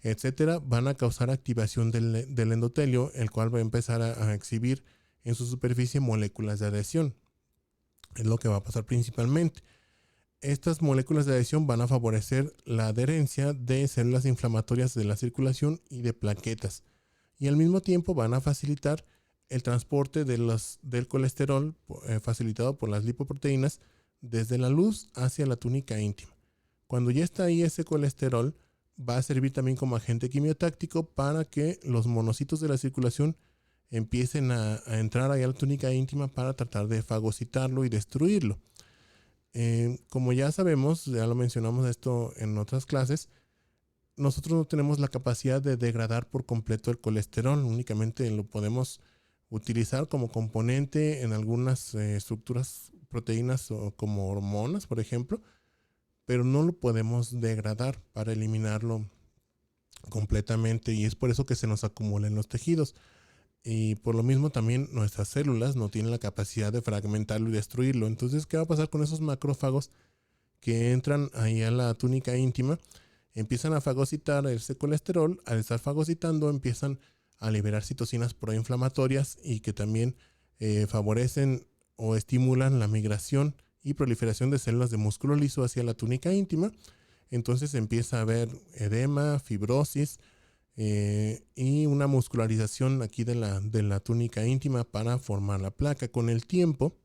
etcétera, van a causar activación del endotelio, el cual va a empezar a exhibir en su superficie moléculas de adhesión. Es lo que va a pasar principalmente. Estas moléculas de adhesión van a favorecer la adherencia de células inflamatorias de la circulación y de plaquetas, y al mismo tiempo van a facilitar el transporte del colesterol facilitado por las lipoproteínas desde la luz hacia la túnica íntima. Cuando ya está ahí ese colesterol, va a servir también como agente quimiotáctico para que los monocitos de la circulación empiecen a entrar ahí a la túnica íntima para tratar de fagocitarlo y destruirlo. Como ya sabemos, ya lo mencionamos esto en otras clases, nosotros no tenemos la capacidad de degradar por completo el colesterol, únicamente lo podemos utilizar como componente en algunas estructuras, proteínas o como hormonas, por ejemplo, pero no lo podemos degradar para eliminarlo completamente, y es por eso que se nos acumula en los tejidos. Y por lo mismo también nuestras células no tienen la capacidad de fragmentarlo y destruirlo. Entonces, ¿qué va a pasar con esos macrófagos que entran ahí a la túnica íntima? Empiezan a fagocitar ese colesterol. Al estar fagocitando, empiezan a liberar citocinas proinflamatorias, y que también favorecen o estimulan la migración y proliferación de células de músculo liso hacia la túnica íntima. Entonces empieza a haber edema, fibrosis y una muscularización aquí de la túnica íntima para formar la placa. Con el tiempo,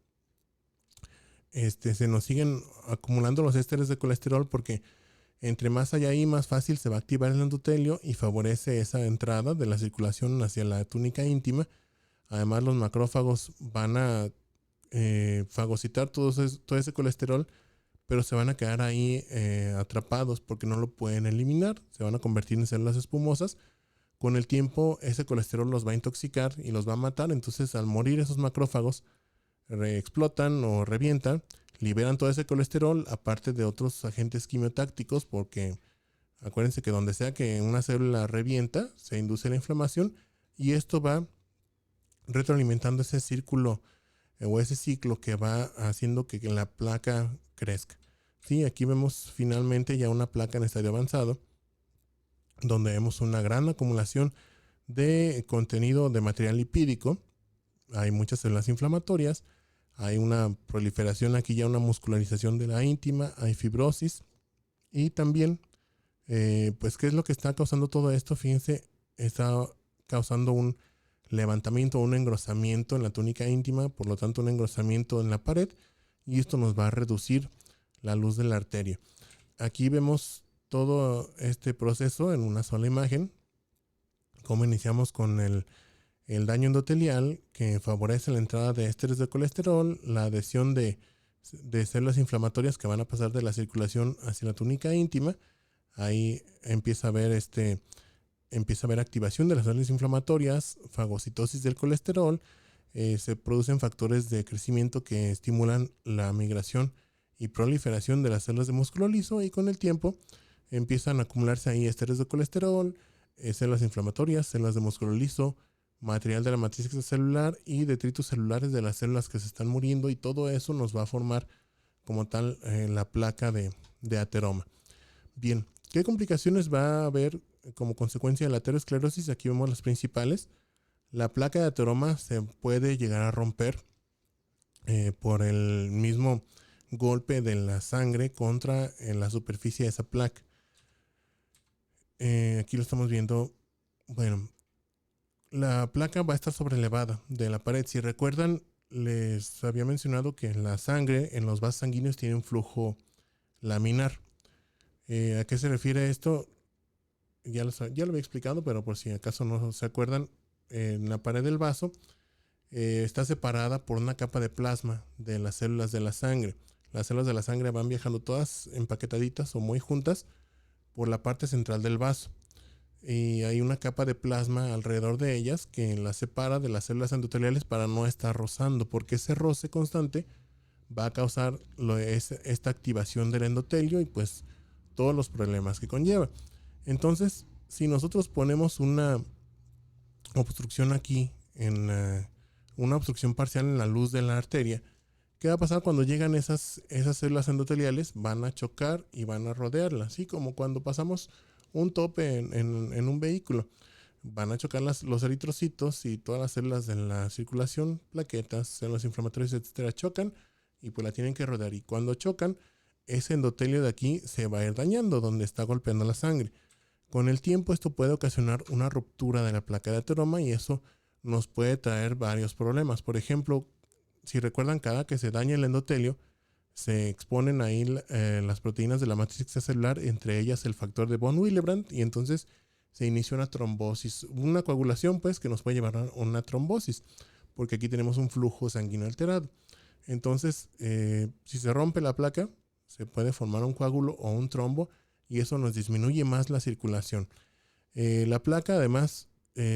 se nos siguen acumulando los ésteres de colesterol porque entre más allá ahí, más fácil se va a activar el endotelio y favorece esa entrada de la circulación hacia la túnica íntima. Además, los macrófagos van a fagocitar todo ese colesterol, pero se van a quedar ahí atrapados porque no lo pueden eliminar. Se van a convertir en células espumosas. Con el tiempo, ese colesterol los va a intoxicar y los va a matar. Entonces, al morir esos macrófagos, explotan o revientan, liberan todo ese colesterol, aparte de otros agentes quimiotácticos, porque acuérdense que donde sea que una célula revienta, se induce la inflamación y esto va retroalimentando ese círculo o ese ciclo que va haciendo que la placa crezca. Sí, aquí vemos finalmente ya una placa en estadio avanzado, donde vemos una gran acumulación de contenido de material lipídico. Hay muchas células inflamatorias, hay una proliferación aquí, ya una muscularización de la íntima, hay fibrosis y también, pues, ¿qué es lo que está causando todo esto? Fíjense, está causando un levantamiento, un engrosamiento en la túnica íntima, por lo tanto un engrosamiento en la pared, y esto nos va a reducir la luz de la arteria. Aquí vemos todo este proceso en una sola imagen, cómo iniciamos con el daño endotelial, que favorece la entrada de ésteres de colesterol, la adhesión de células inflamatorias que van a pasar de la circulación hacia la túnica íntima. Ahí empieza a haber activación de las células inflamatorias, fagocitosis del colesterol, se producen factores de crecimiento que estimulan la migración y proliferación de las células de músculo liso, y con el tiempo empiezan a acumularse ahí ésteres de colesterol, células inflamatorias, células de músculo liso, material de la matriz extracelular y detritos celulares de las células que se están muriendo, y todo eso nos va a formar como tal la placa de ateroma. Bien, ¿qué complicaciones va a haber como consecuencia de la aterosclerosis? Aquí vemos las principales. La placa de ateroma se puede llegar a romper por el mismo golpe de la sangre contra la superficie de esa placa. Aquí lo estamos viendo. Bueno, la placa va a estar sobrelevada de la pared. Si recuerdan, les había mencionado que la sangre en los vasos sanguíneos tiene un flujo laminar. ¿A qué se refiere esto? Ya lo había explicado, pero por si acaso no se acuerdan, en la pared del vaso está separada por una capa de plasma de las células de la sangre. Las células de la sangre van viajando todas empaquetaditas o muy juntas por la parte central del vaso. Y hay una capa de plasma alrededor de ellas que las separa de las células endoteliales para no estar rozando, porque ese roce constante va a causar esta activación del endotelio y pues todos los problemas que conlleva. Entonces, si nosotros ponemos una obstrucción aquí, una obstrucción parcial en la luz de la arteria, ¿qué va a pasar cuando llegan esas células endoteliales? Van a chocar y van a rodearla, así como cuando pasamos un tope en un vehículo. Van a chocar los eritrocitos y todas las células de la circulación, plaquetas, células inflamatorias, etcétera, chocan y pues la tienen que rodear. Y cuando chocan, ese endotelio de aquí se va a ir dañando donde está golpeando la sangre. Con el tiempo esto puede ocasionar una ruptura de la placa de ateroma y eso nos puede traer varios problemas. Por ejemplo, si recuerdan, cada que se daña el endotelio, se exponen ahí las proteínas de la matriz extracelular, entre ellas el factor de von Willebrand, y entonces se inicia una trombosis, una coagulación pues que nos puede llevar a una trombosis, porque aquí tenemos un flujo sanguíneo alterado. Entonces, si se rompe la placa, se puede formar un coágulo o un trombo y eso nos disminuye más la circulación. La placa, además,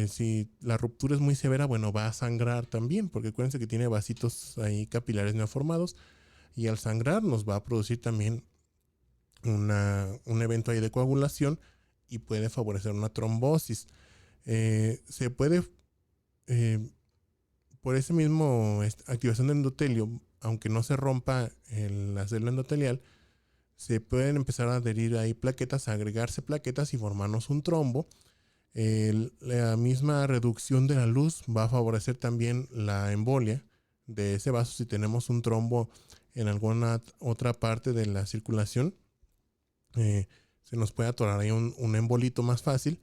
si la ruptura es muy severa, bueno, va a sangrar también, porque acuérdense que tiene vasitos ahí capilares neoformados, y al sangrar nos va a producir también un evento ahí de coagulación y puede favorecer una trombosis. Se puede, por ese mismo activación del endotelio, aunque no se rompa la célula endotelial, se pueden empezar a adherir ahí plaquetas, a agregarse plaquetas y formarnos un trombo. La misma reducción de la luz va a favorecer también la embolia de ese vaso si tenemos un trombo en alguna otra parte de la circulación. se nos puede atorar ahí un embolito más fácil.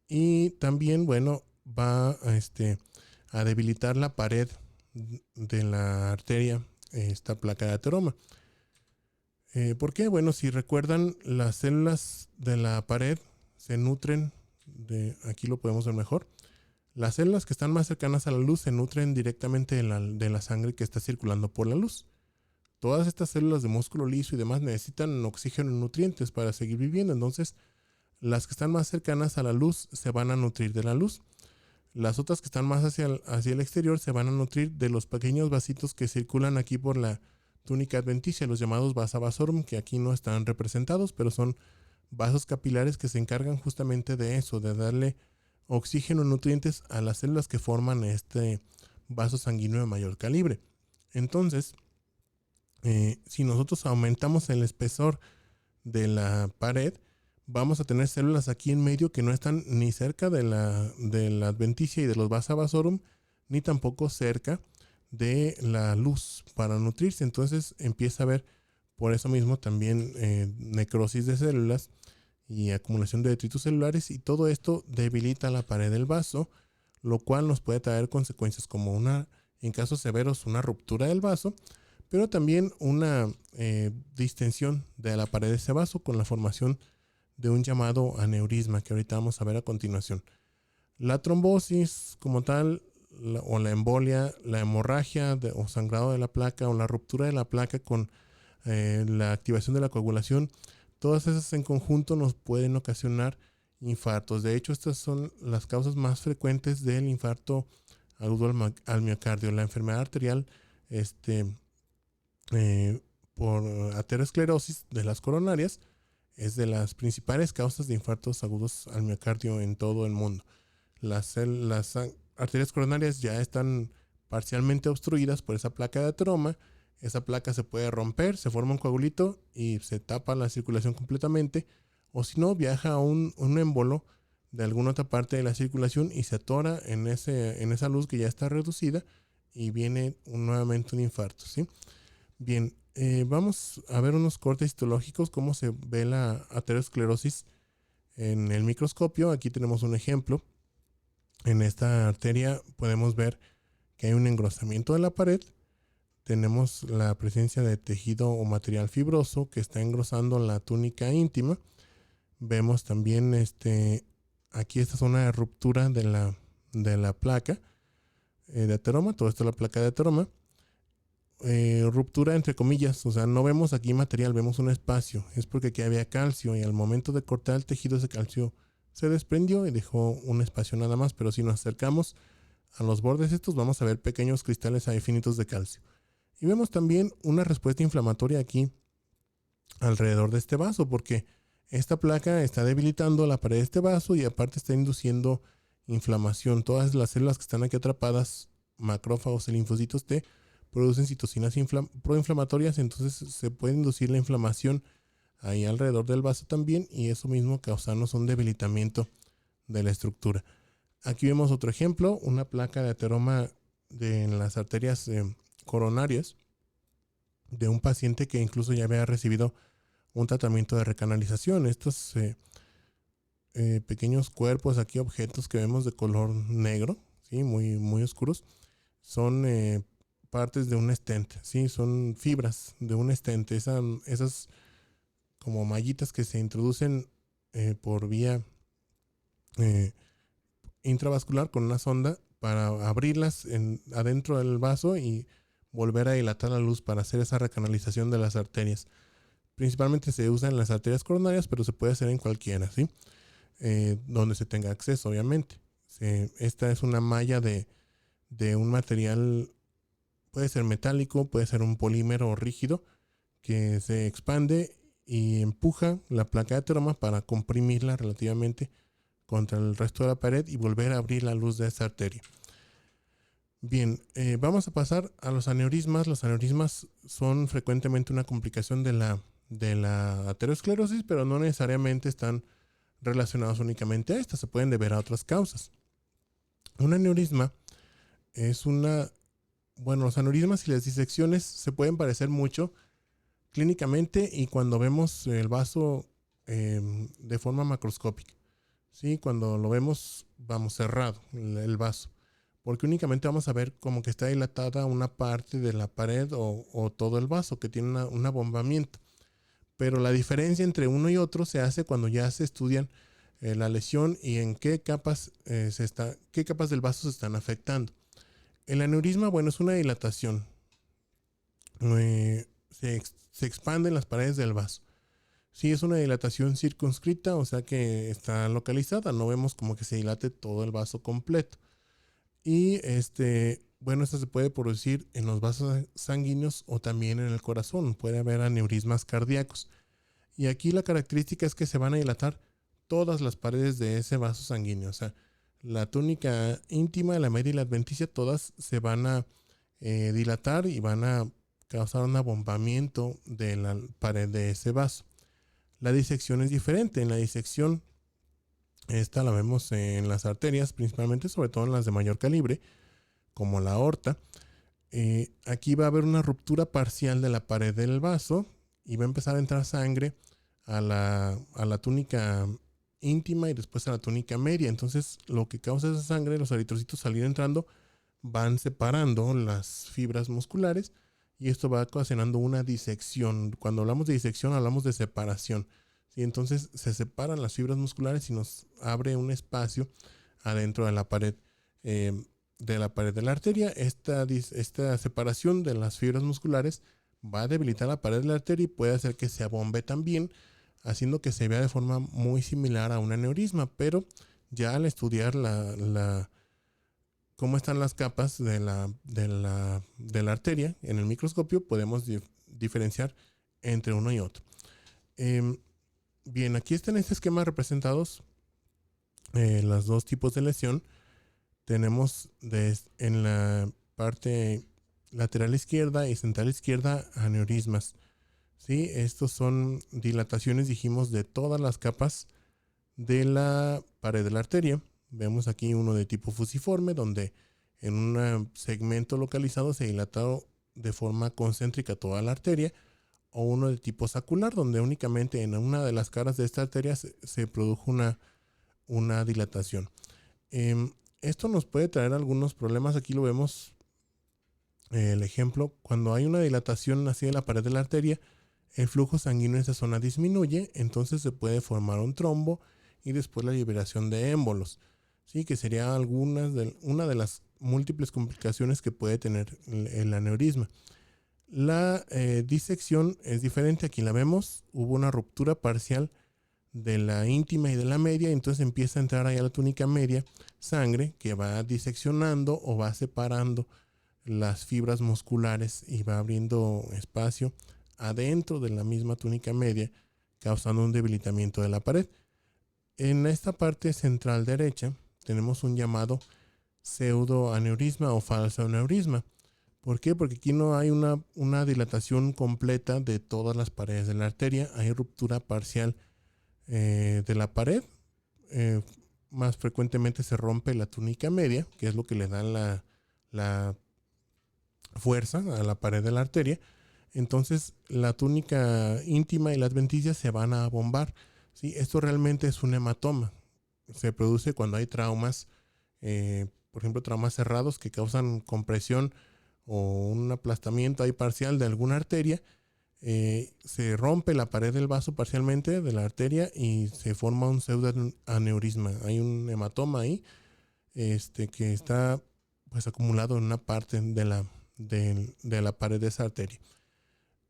Y también, bueno, va a debilitar la pared de la arteria, esta placa de ateroma. ¿Por qué? Bueno, si recuerdan, las células de la pared se nutren aquí lo podemos ver mejor. Las células que están más cercanas a la luz se nutren directamente de la sangre que está circulando por la luz. Todas estas células de músculo liso y demás necesitan oxígeno y nutrientes para seguir viviendo. Entonces, las que están más cercanas a la luz se van a nutrir de la luz. Las otras que están más hacia el exterior se van a nutrir de los pequeños vasitos que circulan aquí por la túnica adventicia, los llamados vasa vasorum, que aquí no están representados, pero son vasos capilares que se encargan justamente de eso, de darle oxígeno y nutrientes a las células que forman este vaso sanguíneo de mayor calibre. Entonces, si nosotros aumentamos el espesor de la pared, vamos a tener células aquí en medio que no están ni cerca de la adventicia y de los vasa vasorum, ni tampoco cerca de la luz para nutrirse. Entonces empieza a haber, por eso mismo, también necrosis de células y acumulación de detritos celulares, y todo esto debilita la pared del vaso, lo cual nos puede traer consecuencias como en casos severos, una ruptura del vaso, pero también una distensión de la pared de ese vaso con la formación de un llamado aneurisma, que ahorita vamos a ver a continuación. La trombosis como tal, o la embolia, la hemorragia o sangrado de la placa, o la ruptura de la placa con la activación de la coagulación, todas esas en conjunto nos pueden ocasionar infartos. De hecho, estas son las causas más frecuentes del infarto agudo al miocardio. La enfermedad arterial por aterosclerosis de las coronarias es de las principales causas de infartos agudos al miocardio en todo el mundo. Las arterias coronarias ya están parcialmente obstruidas por esa placa de ateroma. Esa placa se puede romper, se forma un coagulito y se tapa la circulación completamente, o si no, viaja a un émbolo de alguna otra parte de la circulación y se atora en esa luz que ya está reducida, y viene nuevamente un infarto, ¿sí? Bien, vamos a ver unos cortes histológicos, cómo se ve la aterosclerosis en el microscopio. Aquí tenemos un ejemplo. En esta arteria podemos ver que hay un engrosamiento de la pared. Tenemos la presencia de tejido o material fibroso que está engrosando la túnica íntima. Vemos también aquí esta zona de ruptura de la placa de ateroma. Todo esto es la placa de ateroma. Ruptura entre comillas, o sea, no vemos aquí material, vemos un espacio. Es porque aquí había calcio y al momento de cortar el tejido, ese calcio se desprendió y dejó un espacio nada más. Pero si nos acercamos a los bordes estos, vamos a ver pequeños cristales ahí finitos de calcio. Y vemos también una respuesta inflamatoria aquí alrededor de este vaso, porque esta placa está debilitando la pared de este vaso y aparte está induciendo inflamación. Todas las células que están aquí atrapadas, macrófagos y linfocitos T, producen citocinas proinflamatorias, entonces se puede inducir la inflamación ahí alrededor del vaso también, y eso mismo causarnos un debilitamiento de la estructura. Aquí vemos otro ejemplo, una placa de ateroma en las arterias coronarias de un paciente que incluso ya había recibido un tratamiento de recanalización. Estos pequeños cuerpos aquí, objetos que vemos de color negro, ¿sí? Muy, muy oscuros, son partes de un stent, ¿sí? Son fibras de un stent, esas como mallitas que se introducen por vía intravascular con una sonda para abrirlas adentro del vaso y volver a dilatar la luz para hacer esa recanalización de las arterias. Principalmente se usa en las arterias coronarias, pero se puede hacer en cualquiera, ¿sí? Donde se tenga acceso, obviamente. Esta es una malla de un material, puede ser metálico, puede ser un polímero rígido, que se expande y empuja la placa de ateroma para comprimirla relativamente contra el resto de la pared y volver a abrir la luz de esa arteria. Bien, vamos a pasar a los aneurismas. Los aneurismas son frecuentemente una complicación de la aterosclerosis, pero no necesariamente están relacionados únicamente a esta, se pueden deber a otras causas. Un aneurisma es los aneurismas y las disecciones se pueden parecer mucho clínicamente, y cuando vemos el vaso de forma macroscópica. ¿Sí? Cuando lo vemos, vamos, cerrado el vaso. Porque únicamente vamos a ver como que está dilatada una parte de la pared o todo el vaso, que tiene un abombamiento. Pero la diferencia entre uno y otro se hace cuando ya se estudian la lesión y en qué capas, qué capas del vaso se están afectando. El aneurisma, bueno, es una dilatación. Se expanden las paredes del vaso. Sí, es una dilatación circunscrita, o sea que está localizada. No vemos como que se dilate todo el vaso completo. Y bueno, esto se puede producir en los vasos sanguíneos o también en el corazón. Puede haber aneurismas cardíacos. Y aquí la característica es que se van a dilatar todas las paredes de ese vaso sanguíneo. O sea, la túnica íntima, la media y la adventicia, todas se van a dilatar y van a causar un abombamiento de la pared de ese vaso. La disección es diferente. En la disección, esta la vemos en las arterias, principalmente, sobre todo en las de mayor calibre, como la aorta. Aquí va a haber una ruptura parcial de la pared del vaso y va a empezar a entrar sangre a la túnica íntima y después a la túnica media. Entonces, lo que causa esa sangre, los eritrocitos al ir entrando, van separando las fibras musculares y esto va ocasionando una disección. Cuando hablamos de disección, hablamos de separación. ¿Sí? Entonces, se separan las fibras musculares y nos abre un espacio adentro de la pared. De la arteria. Esta separación de las fibras musculares va a debilitar la pared de la arteria y puede hacer que se abombe también, haciendo que se vea de forma muy similar a un aneurisma, pero ya al estudiar cómo están las capas de la arteria en el microscopio, podemos diferenciar entre uno y otro. Bien, aquí están en este esquema representados los dos tipos de lesión. Tenemos en la parte lateral izquierda y central izquierda aneurismas. ¿Sí? Estos son dilataciones, dijimos, de todas las capas de la pared de la arteria. Vemos aquí uno de tipo fusiforme, donde en un segmento localizado se dilató de forma concéntrica toda la arteria, o uno de tipo sacular, donde únicamente en una de las caras de esta arteria se produjo una dilatación. Esto nos puede traer algunos problemas. Aquí lo vemos, el ejemplo, cuando hay una dilatación así de la pared de la arteria, el flujo sanguíneo en esa zona disminuye, entonces se puede formar un trombo y después la liberación de émbolos, ¿sí? Que sería una de las múltiples complicaciones que puede tener el aneurisma. La disección es diferente. Aquí la vemos, hubo una ruptura parcial de la íntima y de la media, entonces empieza a entrar ahí a la túnica media sangre que va diseccionando o va separando las fibras musculares y va abriendo espacio adentro de la misma túnica media, causando un debilitamiento de la pared. En esta parte central derecha tenemos un llamado pseudoaneurisma o falso aneurisma. ¿Por qué? Porque aquí no hay una dilatación completa de todas las paredes de la arteria, hay ruptura parcial de la pared. Más frecuentemente se rompe la túnica media, que es lo que le da la fuerza a la pared de la arteria. Entonces la túnica íntima y la adventicia se van a bombar. ¿Sí? Esto realmente es un hematoma. Se produce cuando hay traumas, por ejemplo, traumas cerrados que causan compresión o un aplastamiento ahí parcial de alguna arteria. Se rompe la pared del vaso parcialmente de la arteria y se forma un pseudoaneurisma. Hay un hematoma ahí que está pues acumulado en una parte de la pared de esa arteria.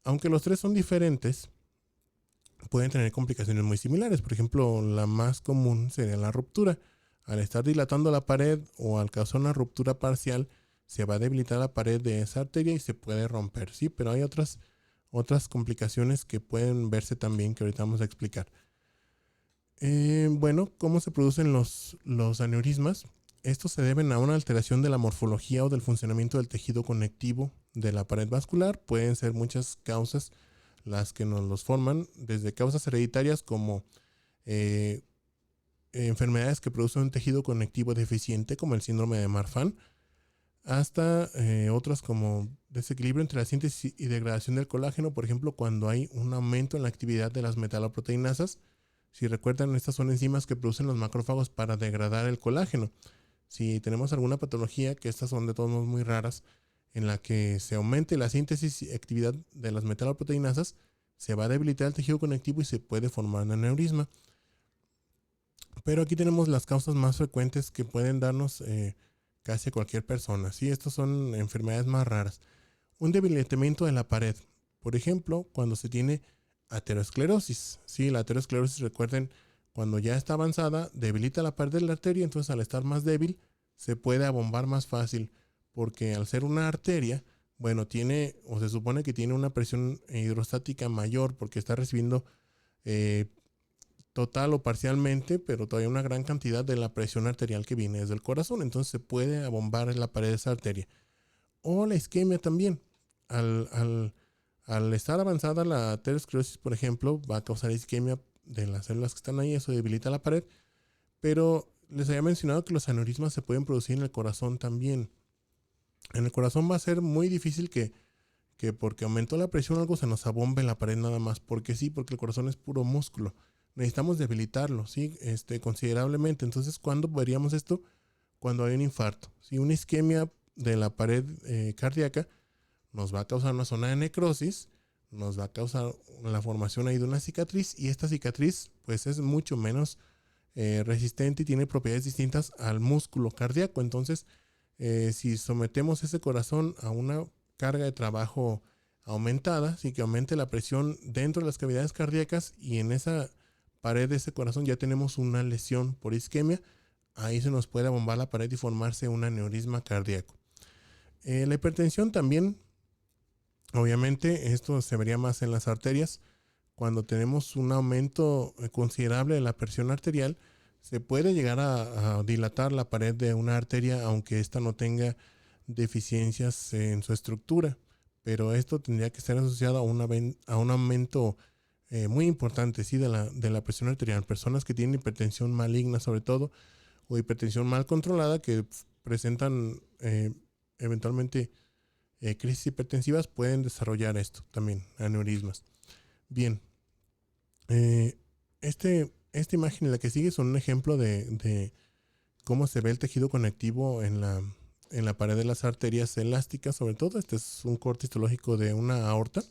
Aunque los tres son diferentes, pueden tener complicaciones muy similares. Por ejemplo, la más común sería la ruptura. Al estar dilatando la pared o al causar una ruptura parcial, se va a debilitar la pared de esa arteria y se puede romper, ¿sí? Pero hay otras complicaciones que pueden verse también, que ahorita vamos a explicar. Bueno, ¿cómo se producen los aneurismas? Estos se deben a una alteración de la morfología o del funcionamiento del tejido conectivo de la pared vascular. Pueden ser muchas causas las que nos los forman, desde causas hereditarias como enfermedades que producen un tejido conectivo deficiente, como el síndrome de Marfan, hasta otras como desequilibrio entre la síntesis y degradación del colágeno, por ejemplo, cuando hay un aumento en la actividad de las metaloproteinasas, Si recuerdan, estas son enzimas que producen los macrófagos para degradar el colágeno. Si tenemos alguna patología, que estas son de todos modos muy raras, en la que se aumente la síntesis y actividad de las metaloproteinasas, se va a debilitar el tejido conectivo y se puede formar un aneurisma. Pero aquí tenemos las causas más frecuentes que pueden darnos casi a cualquier persona. ¿Sí? Estas son enfermedades más raras. Un debilitamiento de la pared. Por ejemplo, cuando se tiene aterosclerosis. ¿Sí? La aterosclerosis, recuerden, cuando ya está avanzada, debilita la pared de la arteria, entonces al estar más débil, se puede abombar más fácil, porque al ser una arteria, bueno, tiene, o se supone que tiene una presión hidrostática mayor, porque está recibiendo total o parcialmente, pero todavía una gran cantidad de la presión arterial que viene desde el corazón, entonces se puede abombar en la pared de esa arteria. O la isquemia también. Al estar avanzada la aterosclerosis, por ejemplo, va a causar isquemia de las células que están ahí, eso debilita la pared, pero les había mencionado que los aneurismas se pueden producir en el corazón también. En el corazón va a ser muy difícil que porque aumentó la presión algo se nos abombe la pared nada más, porque sí, porque el corazón es puro músculo. Necesitamos debilitarlo, ¿sí? Considerablemente. Entonces, ¿cuándo veríamos esto? Cuando hay un infarto. ¿Sí? Una isquemia de la pared cardíaca nos va a causar una zona de necrosis, nos va a causar la formación ahí de una cicatriz, y esta cicatriz pues es mucho menos resistente y tiene propiedades distintas al músculo cardíaco. Entonces, si sometemos ese corazón a una carga de trabajo aumentada, sí, que aumente la presión dentro de las cavidades cardíacas, y en esa pared de ese corazón ya tenemos una lesión por isquemia, ahí se nos puede abombar la pared y formarse un aneurisma cardíaco. La hipertensión también, obviamente, esto se vería más en las arterias. Cuando tenemos un aumento considerable de la presión arterial, se puede llegar a dilatar la pared de una arteria, aunque ésta no tenga deficiencias en su estructura. Pero esto tendría que estar asociado a un aumento muy importante, ¿sí? de la presión arterial. Personas que tienen hipertensión maligna, sobre todo, o hipertensión mal controlada, que presentan eventualmente crisis hipertensivas, pueden desarrollar esto también, aneurismas. Bien, esta imagen y la que sigue son un ejemplo de cómo se ve el tejido conectivo en la pared de las arterias elásticas, sobre todo. Este es un corte histológico de una aorta.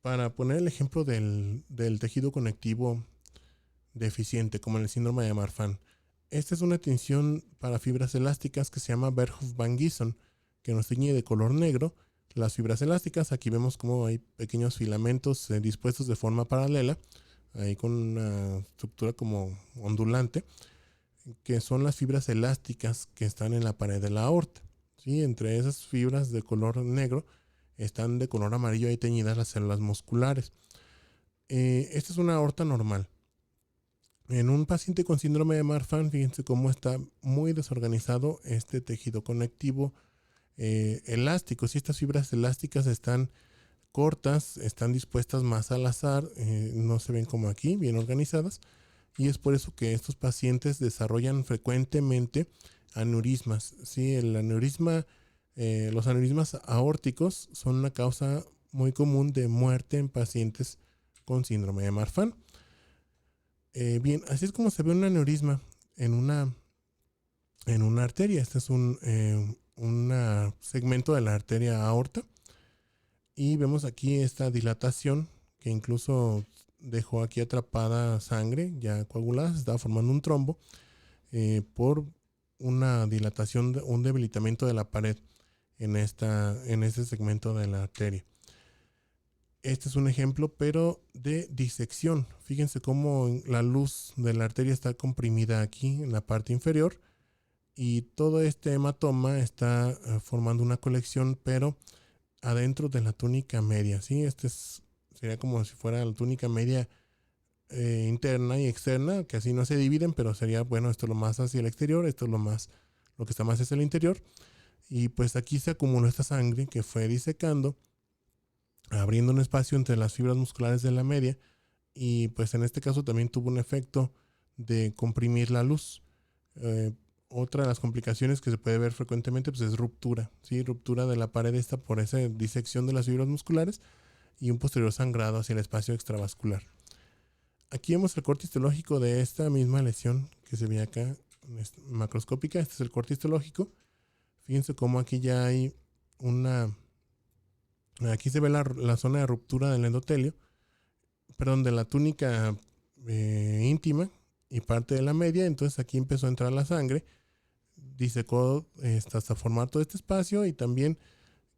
Para poner el ejemplo del tejido conectivo deficiente, como en el síndrome de Marfan. Esta es una tensión para fibras elásticas que se llama Verhoef-Van Gieson, que nos tiñe de color negro. Las fibras elásticas, aquí vemos como hay pequeños filamentos dispuestos de forma paralela, ahí con una estructura como ondulante, que son las fibras elásticas que están en la pared de la aorta. ¿Sí? Entre esas fibras de color negro están de color amarillo ahí teñidas las células musculares. Esta es una aorta normal. En un paciente con síndrome de Marfan, fíjense cómo está muy desorganizado este tejido conectivo elástico. Si estas fibras elásticas están cortas, están dispuestas más al azar, no se ven como aquí, bien organizadas, y es por eso que estos pacientes desarrollan frecuentemente aneurismas. ¿Sí? Los aneurismas aórticos son una causa muy común de muerte en pacientes con síndrome de Marfan. Bien, así es como se ve un aneurisma en una arteria. Este es un segmento de la arteria aorta. Y vemos aquí esta dilatación que incluso dejó aquí atrapada sangre ya coagulada. Se estaba formando un trombo por una dilatación, un debilitamiento de la pared en este segmento de la arteria. Este es un ejemplo, pero de disección. Fíjense cómo la luz de la arteria está comprimida aquí en la parte inferior, y todo este hematoma está formando una colección, pero adentro de la túnica media. ¿Sí? Sería como si fuera la túnica media interna y externa, que así no se dividen, pero sería, bueno, esto es lo más hacia el exterior, esto es lo que está más hacia el interior. Y pues aquí se acumuló esta sangre que fue disecando, abriendo un espacio entre las fibras musculares de la media, y pues en este caso también tuvo un efecto de comprimir la luz. Otra de las complicaciones que se puede ver frecuentemente pues es ruptura, ¿sí? Ruptura de la pared esta por esa disección de las fibras musculares y un posterior sangrado hacia el espacio extravascular. aquí vemos el corte histológico de esta misma lesión que se ve acá, macroscópica. Este es el corte histológico. Fíjense cómo aquí ya hay aquí se ve la zona de ruptura del endotelio, perdón, de la túnica íntima y parte de la media. Entonces aquí empezó a entrar la sangre, disecó hasta formar todo este espacio y también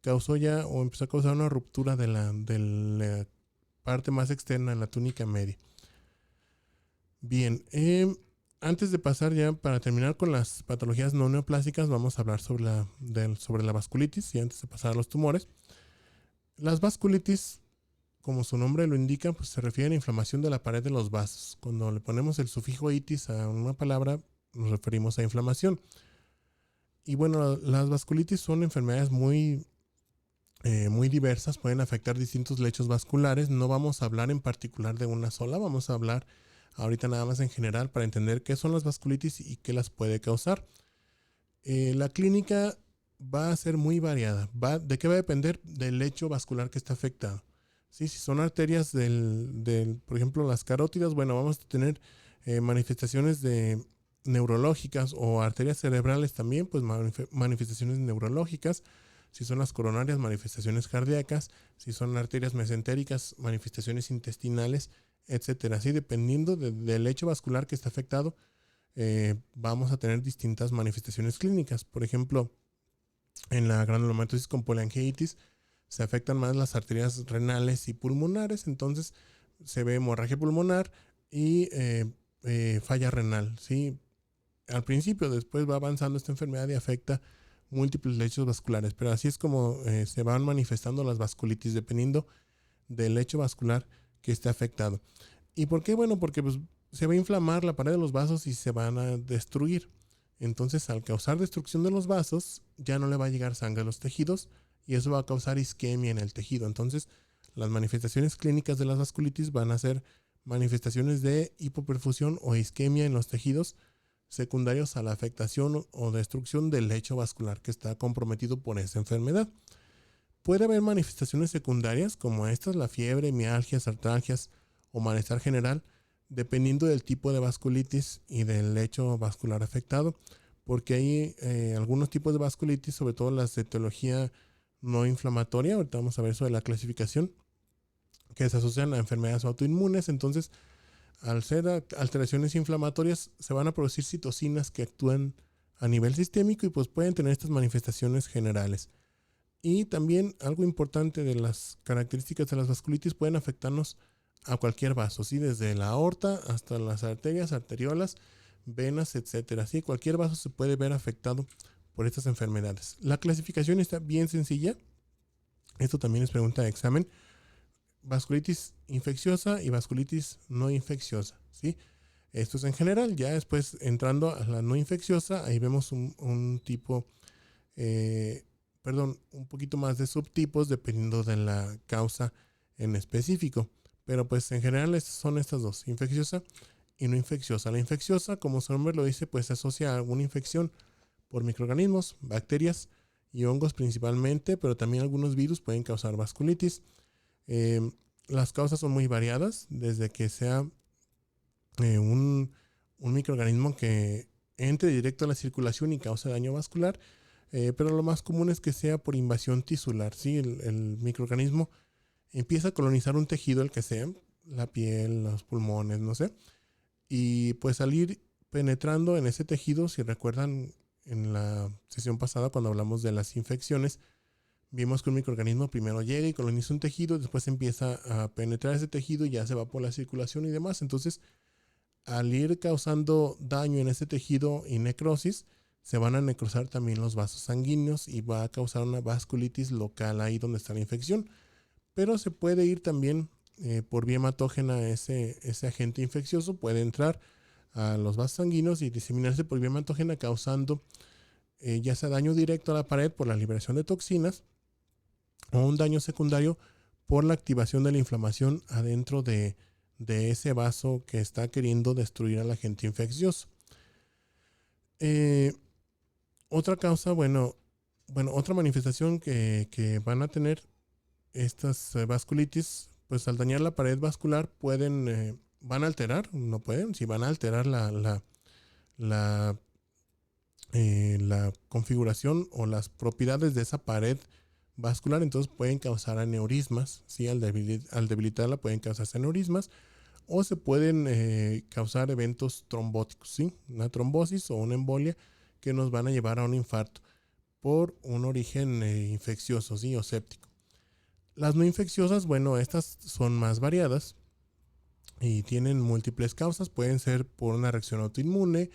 causó ya o empezó a causar una ruptura de la parte más externa de la túnica media. Bien, antes de pasar ya para terminar con las patologías no neoplásicas, vamos a hablar sobre la vasculitis y antes de pasar a los tumores. Las vasculitis, como su nombre lo indica, pues se refiere a inflamación de la pared de los vasos. Cuando le ponemos el sufijo itis a una palabra, nos referimos a inflamación. Y bueno, las vasculitis son enfermedades muy diversas, pueden afectar distintos lechos vasculares. No vamos a hablar en particular de una sola, vamos a hablar ahorita nada más en general para entender qué son las vasculitis y qué las puede causar. La clínica va a ser muy variada. ¿De qué va a depender? Del lecho vascular que está afectado. ¿Sí? Si son arterias por ejemplo, las carótidas, bueno, vamos a tener manifestaciones neurológicas, o arterias cerebrales también, pues manifestaciones neurológicas. Si son las coronarias, manifestaciones cardíacas. Si son arterias mesentéricas, manifestaciones intestinales, etcétera. Así, dependiendo del lecho vascular que está afectado, vamos a tener distintas manifestaciones clínicas. Por ejemplo, en la granulomatosis con poliangiitis se afectan más las arterias renales y pulmonares, entonces se ve hemorragia pulmonar y falla renal, ¿sí? Al principio, después va avanzando esta enfermedad y afecta múltiples lechos vasculares, pero así es como se van manifestando las vasculitis dependiendo del lecho vascular que esté afectado. ¿Y por qué? Bueno, porque pues, se va a inflamar la pared de los vasos y se van a destruir. Entonces, al causar destrucción de los vasos, ya no le va a llegar sangre a los tejidos y eso va a causar isquemia en el tejido. Entonces, las manifestaciones clínicas de las vasculitis van a ser manifestaciones de hipoperfusión o isquemia en los tejidos secundarios a la afectación o destrucción del lecho vascular que está comprometido por esa enfermedad. Puede haber manifestaciones secundarias como estas, la fiebre, mialgias, artralgias o malestar general, dependiendo del tipo de vasculitis y del lecho vascular afectado, porque hay algunos tipos de vasculitis, sobre todo las de etiología no inflamatoria. Ahorita vamos a ver sobre la clasificación, que se asocian a enfermedades autoinmunes. Entonces, al ser alteraciones inflamatorias, se van a producir citocinas que actúan a nivel sistémico y pues pueden tener estas manifestaciones generales. Y también algo importante de las características de las vasculitis, pueden afectarnos a cualquier vaso, ¿sí? Desde la aorta hasta las arterias, arteriolas, venas, etcétera. ¿Sí? Cualquier vaso se puede ver afectado por estas enfermedades. La clasificación está bien sencilla. Esto también es pregunta de examen. Vasculitis infecciosa y vasculitis no infecciosa, ¿sí? Esto es en general. Ya después, entrando a la no infecciosa, ahí vemos un tipo, un poquito más de subtipos dependiendo de la causa en específico. Pero pues en general son estas dos, infecciosa y no infecciosa. La infecciosa, como su nombre lo dice, pues se asocia a alguna infección por microorganismos, bacterias y hongos principalmente, pero también algunos virus pueden causar vasculitis. Las causas son muy variadas, desde que sea un microorganismo que entre directo a la circulación y cause daño vascular, pero lo más común es que sea por invasión tisular, ¿sí? El microorganismo empieza a colonizar un tejido, el que sea, la piel, los pulmones, no sé, y pues al ir penetrando en ese tejido, si recuerdan en la sesión pasada cuando hablamos de las infecciones, vimos que un microorganismo primero llega y coloniza un tejido, después empieza a penetrar ese tejido y ya se va por la circulación y demás. Entonces, al ir causando daño en ese tejido y necrosis, se van a necrosar también los vasos sanguíneos y va a causar una vasculitis local ahí donde está la infección. Pero se puede ir también por vía hematógena, ese agente infeccioso puede entrar a los vasos sanguíneos y diseminarse por vía hematógena, causando ya sea daño directo a la pared por la liberación de toxinas o un daño secundario por la activación de la inflamación adentro de ese vaso que está queriendo destruir al agente infeccioso. Otra causa, otra manifestación que van a tener estas vasculitis, pues al dañar la pared vascular pueden van a alterar, no pueden, si van a alterar la, la configuración o las propiedades de esa pared vascular, entonces pueden causar aneurismas, ¿sí? Al debilitarla pueden causarse aneurismas o se pueden causar eventos trombóticos, ¿sí? Una trombosis o una embolia que nos van a llevar a un infarto por un origen infeccioso, ¿sí? O séptico. Las no infecciosas, bueno, estas son más variadas y tienen múltiples causas. Pueden ser por una reacción autoinmune,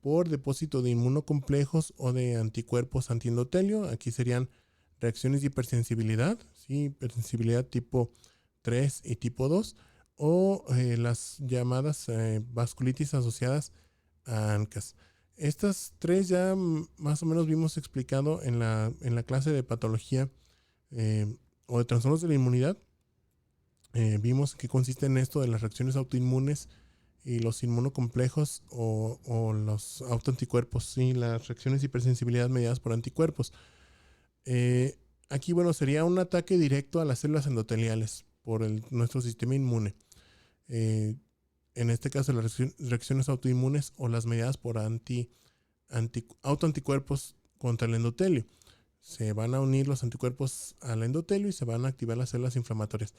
por depósito de inmunocomplejos o de anticuerpos antiendotelio. Aquí serían reacciones de hipersensibilidad, ¿sí? Hipersensibilidad tipo 3 y tipo 2, o las llamadas vasculitis asociadas a ANCAS. Estas tres ya más o menos vimos explicado en la clase de patología o de trastornos de la inmunidad. Vimos que consiste en esto de las reacciones autoinmunes y los inmunocomplejos o los autoanticuerpos, sí, las reacciones de hipersensibilidad mediadas por anticuerpos. Aquí, bueno, sería un ataque directo a las células endoteliales por nuestro sistema inmune. En este caso, las reacciones autoinmunes o las mediadas por autoanticuerpos contra el endotelio. Se van a unir los anticuerpos al endotelio y se van a activar las células inflamatorias.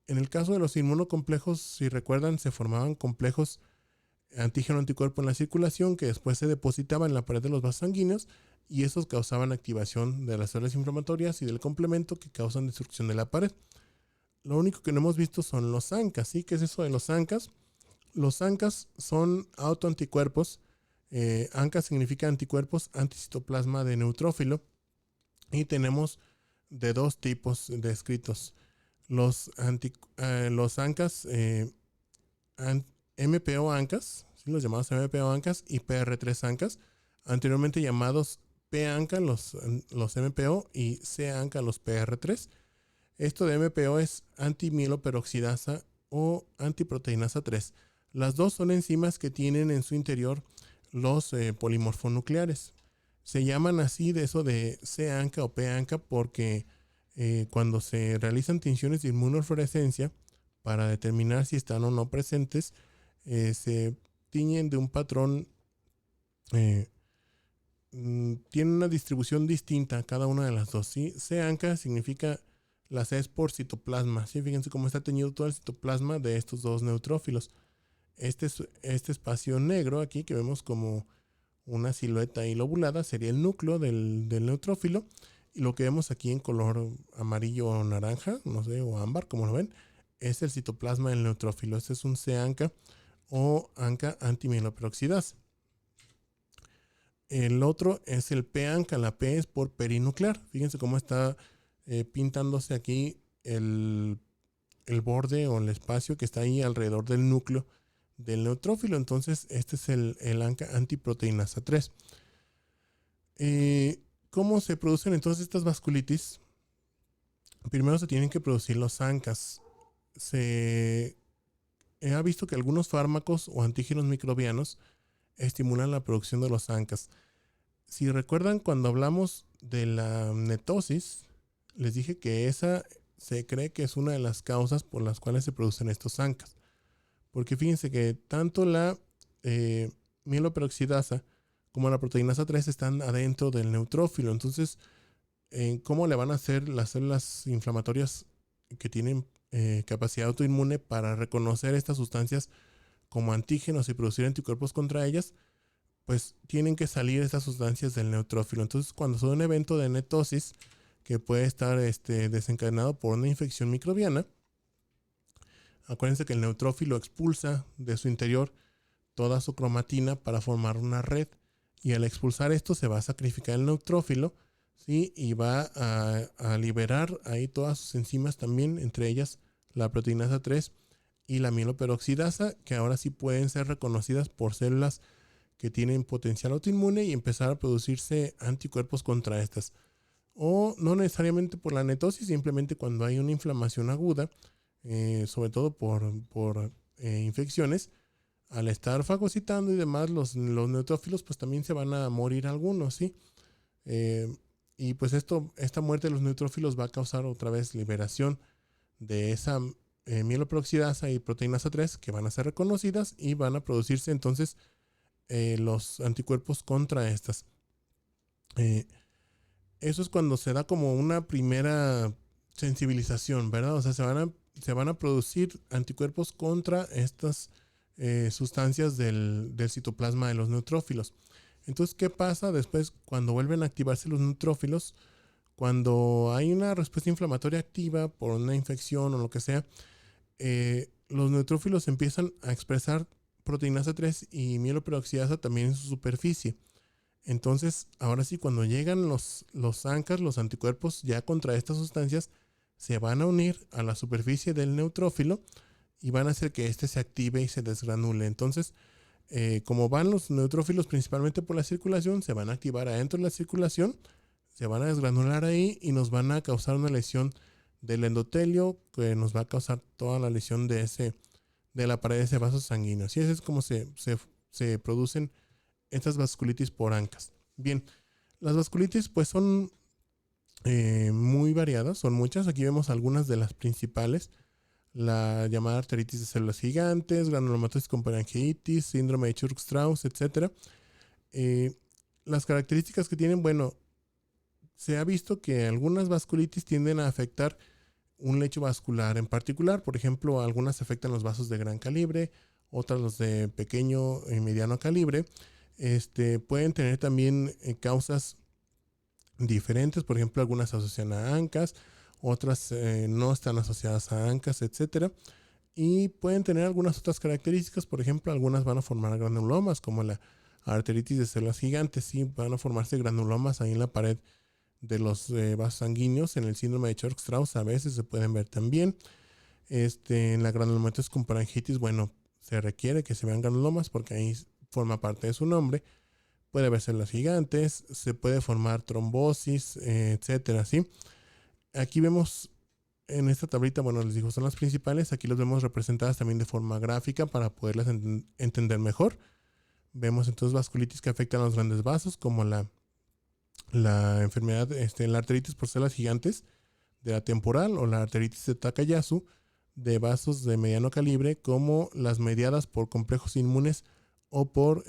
En el caso de los inmunocomplejos, si recuerdan, se formaban complejos antígeno-anticuerpo en la circulación que después se depositaban en la pared de los vasos sanguíneos y esos causaban activación de las células inflamatorias y del complemento que causan destrucción de la pared. Lo único que no hemos visto son los ANCAS, ¿sí? ¿Qué es eso de los ANCAS? Los ANCAS son autoanticuerpos. ANCAS significa anticuerpos anticitoplasma de neutrófilo y tenemos de dos tipos descritos. Los ANCAS, MPO ANCAS, ¿sí? Los llamados MPO ANCAS y PR3 ANCAS, anteriormente llamados P ANCA los MPO y C ANCA los PR3. Esto de MPO es antimieloperoxidasa o antiproteinasa 3. Las dos son enzimas que tienen en su interior los polimorfonucleares. Se llaman así de eso de C ANCA o P ANCA porque cuando se realizan tinciones de inmunofluorescencia para determinar si están o no presentes, se tiñen de un patrón, tiene una distribución distinta cada una de las dos, ¿sí? C ANCA significa, la C es por citoplasma, ¿sí? Fíjense cómo está teñido todo el citoplasma de estos dos neutrófilos. Este espacio negro aquí que vemos como una silueta ahí lobulada sería el núcleo del neutrófilo. Y lo que vemos aquí en color amarillo o naranja, no sé, o ámbar, como lo ven, es el citoplasma del neutrófilo. Este es un C-ANCA o ANCA antimieloperoxidasa. El otro es el P-ANCA. La P es por perinuclear. Fíjense cómo está pintándose aquí el borde o el espacio que está ahí alrededor del núcleo del neutrófilo. Entonces, este es el ANCA antiproteinasa 3. ¿Cómo se producen entonces estas vasculitis? Primero se tienen que producir los ANCAS. Se ha visto que algunos fármacos o antígenos microbianos estimulan la producción de los ANCAS. Si recuerdan, cuando hablamos de la netosis, les dije que esa se cree que es una de las causas por las cuales se producen estos ANCAS. Porque fíjense que tanto la mieloperoxidasa como la proteinasa 3 están adentro del neutrófilo. Entonces, ¿cómo le van a hacer las células inflamatorias que tienen capacidad autoinmune para reconocer estas sustancias como antígenos y producir anticuerpos contra ellas? Pues tienen que salir estas sustancias del neutrófilo. Entonces, cuando son un evento de netosis que puede estar desencadenado por una infección microbiana, acuérdense que el neutrófilo expulsa de su interior toda su cromatina para formar una red. Y al expulsar esto se va a sacrificar el neutrófilo, ¿sí? Y va a liberar ahí todas sus enzimas también, entre ellas la proteinasa 3 y la mieloperoxidasa, que ahora sí pueden ser reconocidas por células que tienen potencial autoinmune y empezar a producirse anticuerpos contra estas. O no necesariamente por la netosis, simplemente cuando hay una inflamación aguda, sobre todo por infecciones, al estar fagocitando y demás, los neutrófilos pues también se van a morir algunos, ¿sí? Y pues esta muerte de los neutrófilos va a causar otra vez liberación de esa mieloperoxidasa y proteinasa 3 que van a ser reconocidas y van a producirse entonces los anticuerpos contra estas. Eso es cuando se da como una primera sensibilización, ¿verdad? O sea, se van a producir anticuerpos contra estas sustancias del citoplasma de los neutrófilos. Entonces, ¿qué pasa después cuando vuelven a activarse los neutrófilos? Cuando hay una respuesta inflamatoria activa por una infección o lo que sea, los neutrófilos empiezan a expresar proteinasa 3 y mieloperoxidasa también en su superficie. Entonces, ahora sí, cuando llegan los ANCAs, los anticuerpos ya contra estas sustancias, se van a unir a la superficie del neutrófilo y van a hacer que éste se active y se desgranule. Entonces, como van los neutrófilos principalmente por la circulación, se van a activar adentro de la circulación, se van a desgranular ahí y nos van a causar una lesión del endotelio que nos va a causar toda la lesión de la pared de ese vaso sanguíneo. Así es como se producen estas vasculitis por ANCAs. Bien, las vasculitis pues son muy variadas, son muchas. Aquí vemos algunas de las principales. La llamada arteritis de células gigantes, granulomatosis con palangitis, síndrome de Churg-Strauss, etc. Las características que tienen, bueno, se ha visto que algunas vasculitis tienden a afectar un lecho vascular en particular. Por ejemplo, algunas afectan los vasos de gran calibre, otras los de pequeño y mediano calibre. Pueden tener también causas diferentes. Por ejemplo, algunas se asocian a ANCAs, otras no están asociadas a ANCAs, etc. Y pueden tener algunas otras características. Por ejemplo, algunas van a formar granulomas, como la arteritis de células gigantes. Sí, van a formarse granulomas ahí en la pared de los vasos sanguíneos. En el síndrome de Churg-Strauss a veces se pueden ver también. En la granulomatosis con palangitis, bueno, se requiere que se vean granulomas porque ahí forma parte de su nombre. Puede haber células gigantes, se puede formar trombosis, etcétera, ¿sí? Aquí vemos en esta tablita, bueno, les digo, son las principales. Aquí las vemos representadas también de forma gráfica para poderlas entender mejor. Vemos entonces vasculitis que afectan a los grandes vasos, como la enfermedad, la arteritis por células gigantes de la temporal o la arteritis de Takayasu de vasos de mediano calibre, como las mediadas por complejos inmunes o por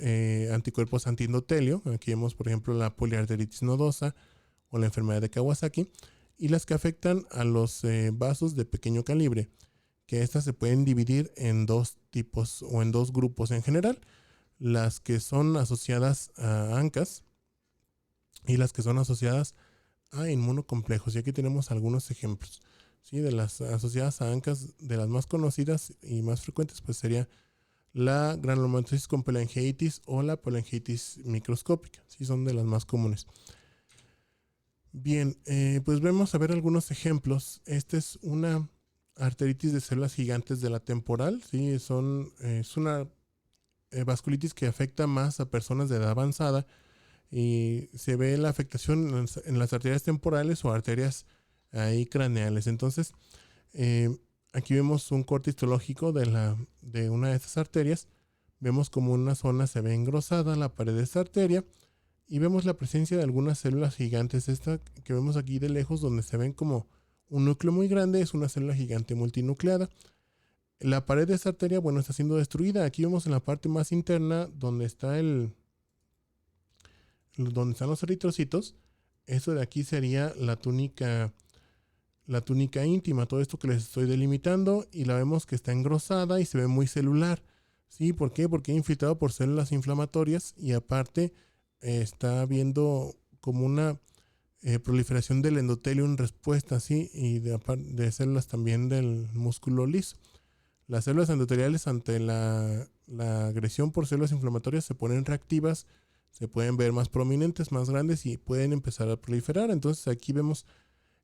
anticuerpos antiendotelio. Aquí vemos, por ejemplo, la poliarteritis nodosa o la enfermedad de Kawasaki, y las que afectan a los vasos de pequeño calibre, que estas se pueden dividir en dos tipos o en dos grupos en general: las que son asociadas a ANCAs y las que son asociadas a inmunocomplejos. Y aquí tenemos algunos ejemplos, ¿sí? De las asociadas a ANCAs, de las más conocidas y más frecuentes, pues sería la granulomatosis con polyangiitis o la polyangiitis microscópica. Sí, son de las más comunes. Bien, pues vamos a ver algunos ejemplos. Esta es una arteritis de células gigantes de la temporal. ¿Sí? Es una vasculitis que afecta más a personas de edad avanzada, y se ve la afectación en las arterias temporales o arterias ahí craneales. Entonces, aquí vemos un corte histológico de una de estas arterias. Vemos como una zona se ve engrosada, la pared de esta arteria, y vemos la presencia de algunas células gigantes. Esta que vemos aquí de lejos, donde se ven como un núcleo muy grande, es una célula gigante multinucleada. La pared de esta arteria, bueno, está siendo destruida. Aquí vemos en la parte más interna donde están los eritrocitos. Eso de aquí sería la túnica íntima, todo esto que les estoy delimitando, y la vemos que está engrosada y se ve muy celular. ¿Sí? ¿Por qué? Porque infiltrado por células inflamatorias, y aparte está habiendo como una proliferación del endotelio en respuesta, ¿sí? Y de células también del músculo liso. Las células endoteliales, ante la agresión por células inflamatorias, se ponen reactivas, se pueden ver más prominentes, más grandes, y pueden empezar a proliferar. Entonces aquí vemos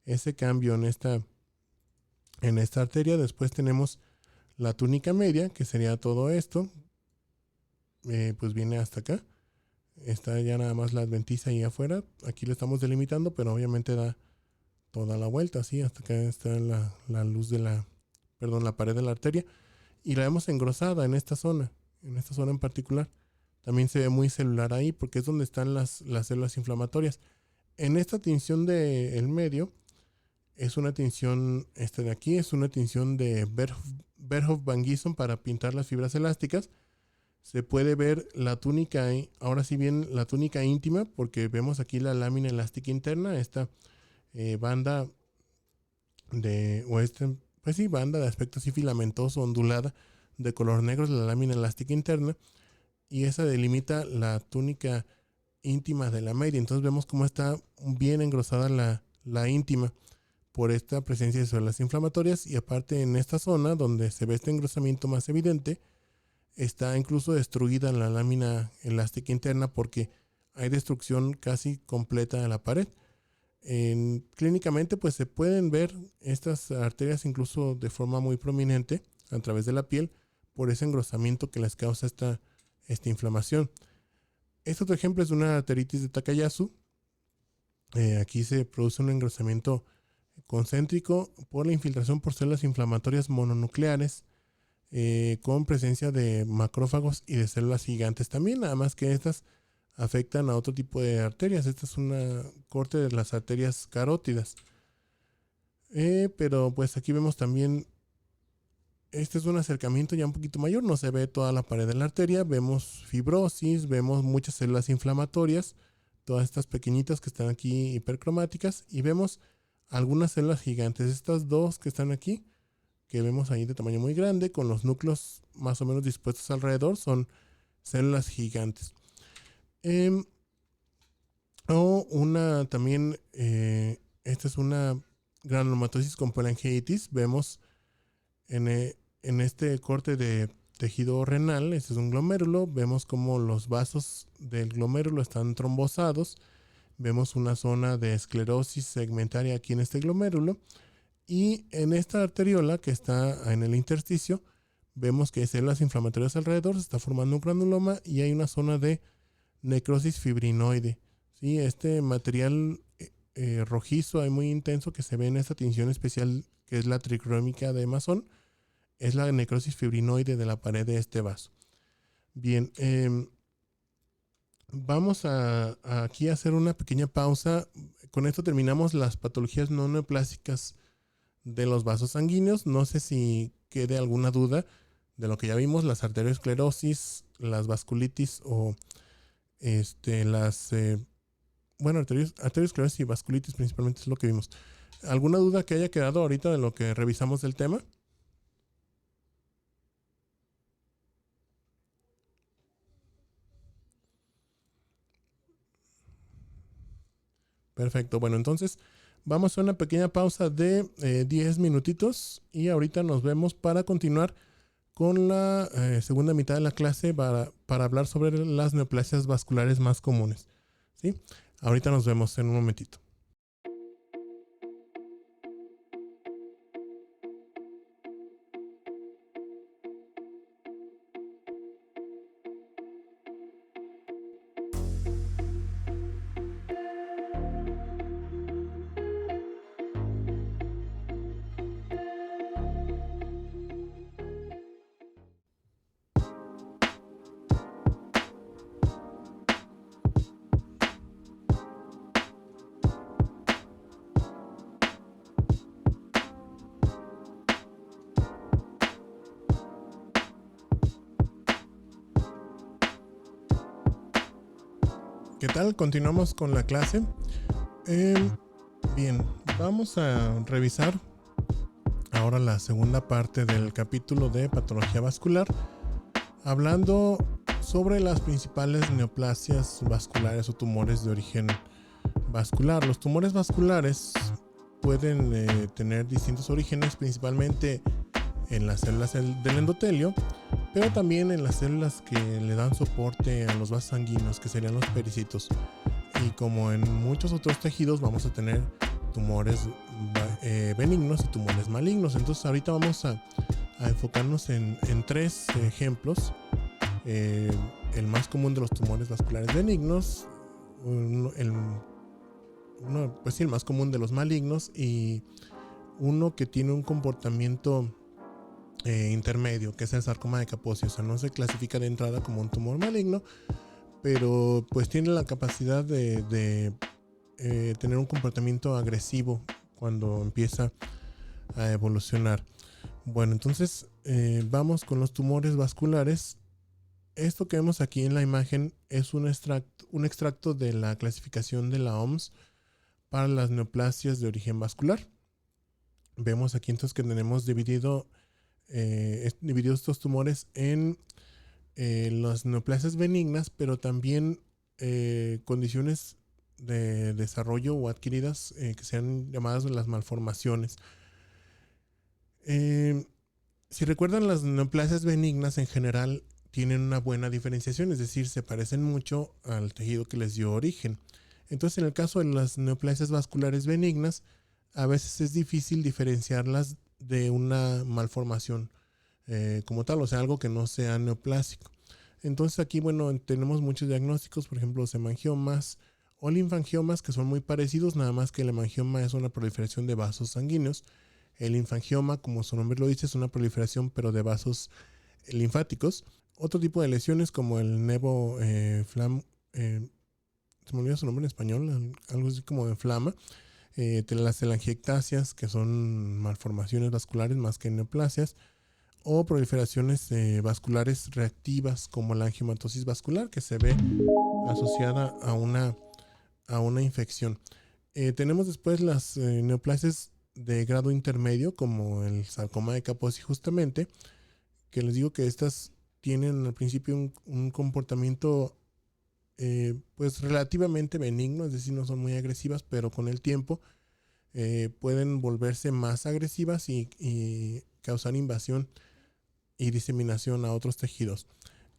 ese cambio en esta arteria. Después tenemos la túnica media, que sería todo esto. Pues viene hasta acá. Está ya nada más la adventicia ahí afuera. Aquí le estamos delimitando, pero obviamente da toda la vuelta, así, hasta acá está la luz la pared de la arteria. Y la vemos engrosada en esta zona en particular. También se ve muy celular ahí, porque es donde están las células inflamatorias. En esta tinción del medio, Es una tinción, esta de aquí, es una tinción de Berhoff Van Gieson para pintar las fibras elásticas. Se puede ver la túnica, ahora sí bien la túnica íntima, porque vemos aquí la lámina elástica interna, esta banda pues sí, banda de aspecto así filamentoso, ondulada, de color negro, es la lámina elástica interna, y esa delimita la túnica íntima de la media. Entonces vemos cómo está bien engrosada la íntima por esta presencia de células inflamatorias, y aparte en esta zona donde se ve este engrosamiento más evidente, está incluso destruida la lámina elástica interna porque hay destrucción casi completa de la pared. Clínicamente pues se pueden ver estas arterias incluso de forma muy prominente a través de la piel por ese engrosamiento que les causa esta inflamación. Este otro ejemplo es una arteritis de Takayasu. Aquí se produce un engrosamiento concéntrico por la infiltración por células inflamatorias mononucleares con presencia de macrófagos y de células gigantes también, nada más que estas afectan a otro tipo de arterias. Esta es una corte de las arterias carótidas. Pero pues aquí vemos también, este es un acercamiento ya un poquito mayor, no se ve toda la pared de la arteria, vemos fibrosis, vemos muchas células inflamatorias, todas estas pequeñitas que están aquí hipercromáticas, y vemos algunas células gigantes. Estas dos que están aquí, que vemos ahí de tamaño muy grande, con los núcleos más o menos dispuestos alrededor, son células gigantes. O una también, esta es una granulomatosis con polyangiitis. Vemos en este corte de tejido renal, este es un glomérulo, vemos como los vasos del glomérulo están trombosados, vemos una zona de esclerosis segmentaria aquí en este glomérulo, y en esta arteriola que está en el intersticio, vemos que hay células inflamatorias alrededor, se está formando un granuloma y hay una zona de necrosis fibrinoide. ¿Sí? Este material rojizo y muy intenso que se ve en esta tinción especial, que es la tricrómica de Masson, es la necrosis fibrinoide de la pared de este vaso. Bien, vamos aquí a hacer una pequeña pausa. Con esto terminamos las patologías no neoplásicas de los vasos sanguíneos. No sé si quede alguna duda de lo que ya vimos: las arteriosclerosis, las vasculitis o arteriosclerosis y vasculitis principalmente es lo que vimos. ¿Alguna duda que haya quedado ahorita de lo que revisamos del tema? Perfecto, bueno, entonces vamos a una pequeña pausa de 10 minutitos y ahorita nos vemos para continuar con la segunda mitad de la clase para hablar sobre las neoplasias vasculares más comunes. ¿Sí? Ahorita nos vemos en un momentito. ¿Qué tal? Continuamos con la clase. Bien, vamos a revisar ahora la segunda parte del capítulo de patología vascular, hablando sobre las principales neoplasias vasculares o tumores de origen vascular. Los tumores vasculares pueden tener distintos orígenes, principalmente en las células del endotelio, pero también en las células que le dan soporte a los vasos sanguíneos, que serían los pericitos. Y como en muchos otros tejidos, vamos a tener tumores benignos y tumores malignos. Entonces ahorita vamos a enfocarnos en tres ejemplos. El más común de los tumores vasculares benignos, el más común de los malignos, y uno que tiene un comportamiento intermedio, que es el sarcoma de Kaposi. O sea, no se clasifica de entrada como un tumor maligno, pero pues tiene la capacidad de tener un comportamiento agresivo cuando empieza a evolucionar. Bueno, entonces vamos con los tumores vasculares. Esto que vemos aquí en la imagen es un extracto de la clasificación de la OMS para las neoplasias de origen vascular. Vemos aquí entonces que tenemos divididos estos tumores en las neoplasias benignas, pero también condiciones de desarrollo o adquiridas que sean llamadas las malformaciones. Si recuerdan, las neoplasias benignas en general tienen una buena diferenciación, es decir, se parecen mucho al tejido que les dio origen. Entonces, en el caso de las neoplasias vasculares benignas, a veces es difícil diferenciarlas de una malformación como tal, o sea, algo que no sea neoplásico. Entonces aquí, bueno, tenemos muchos diagnósticos, por ejemplo, los hemangiomas o linfangiomas, que son muy parecidos, nada más que el hemangioma es una proliferación de vasos sanguíneos. El linfangioma, como su nombre lo dice, es una proliferación, pero de vasos linfáticos. Otro tipo de lesiones, como el nevo se me olvidó su nombre en español, algo así como de flama. Las telangiectasias, que son malformaciones vasculares más que neoplasias, o proliferaciones vasculares reactivas, como la angiomatosis vascular, que se ve asociada a una infección. Tenemos después las neoplasias de grado intermedio, como el sarcoma de Kaposi, justamente, que les digo que estas tienen al principio un comportamiento pues relativamente benigno, es decir, no son muy agresivas, pero con el tiempo pueden volverse más agresivas y causar invasión y diseminación a otros tejidos.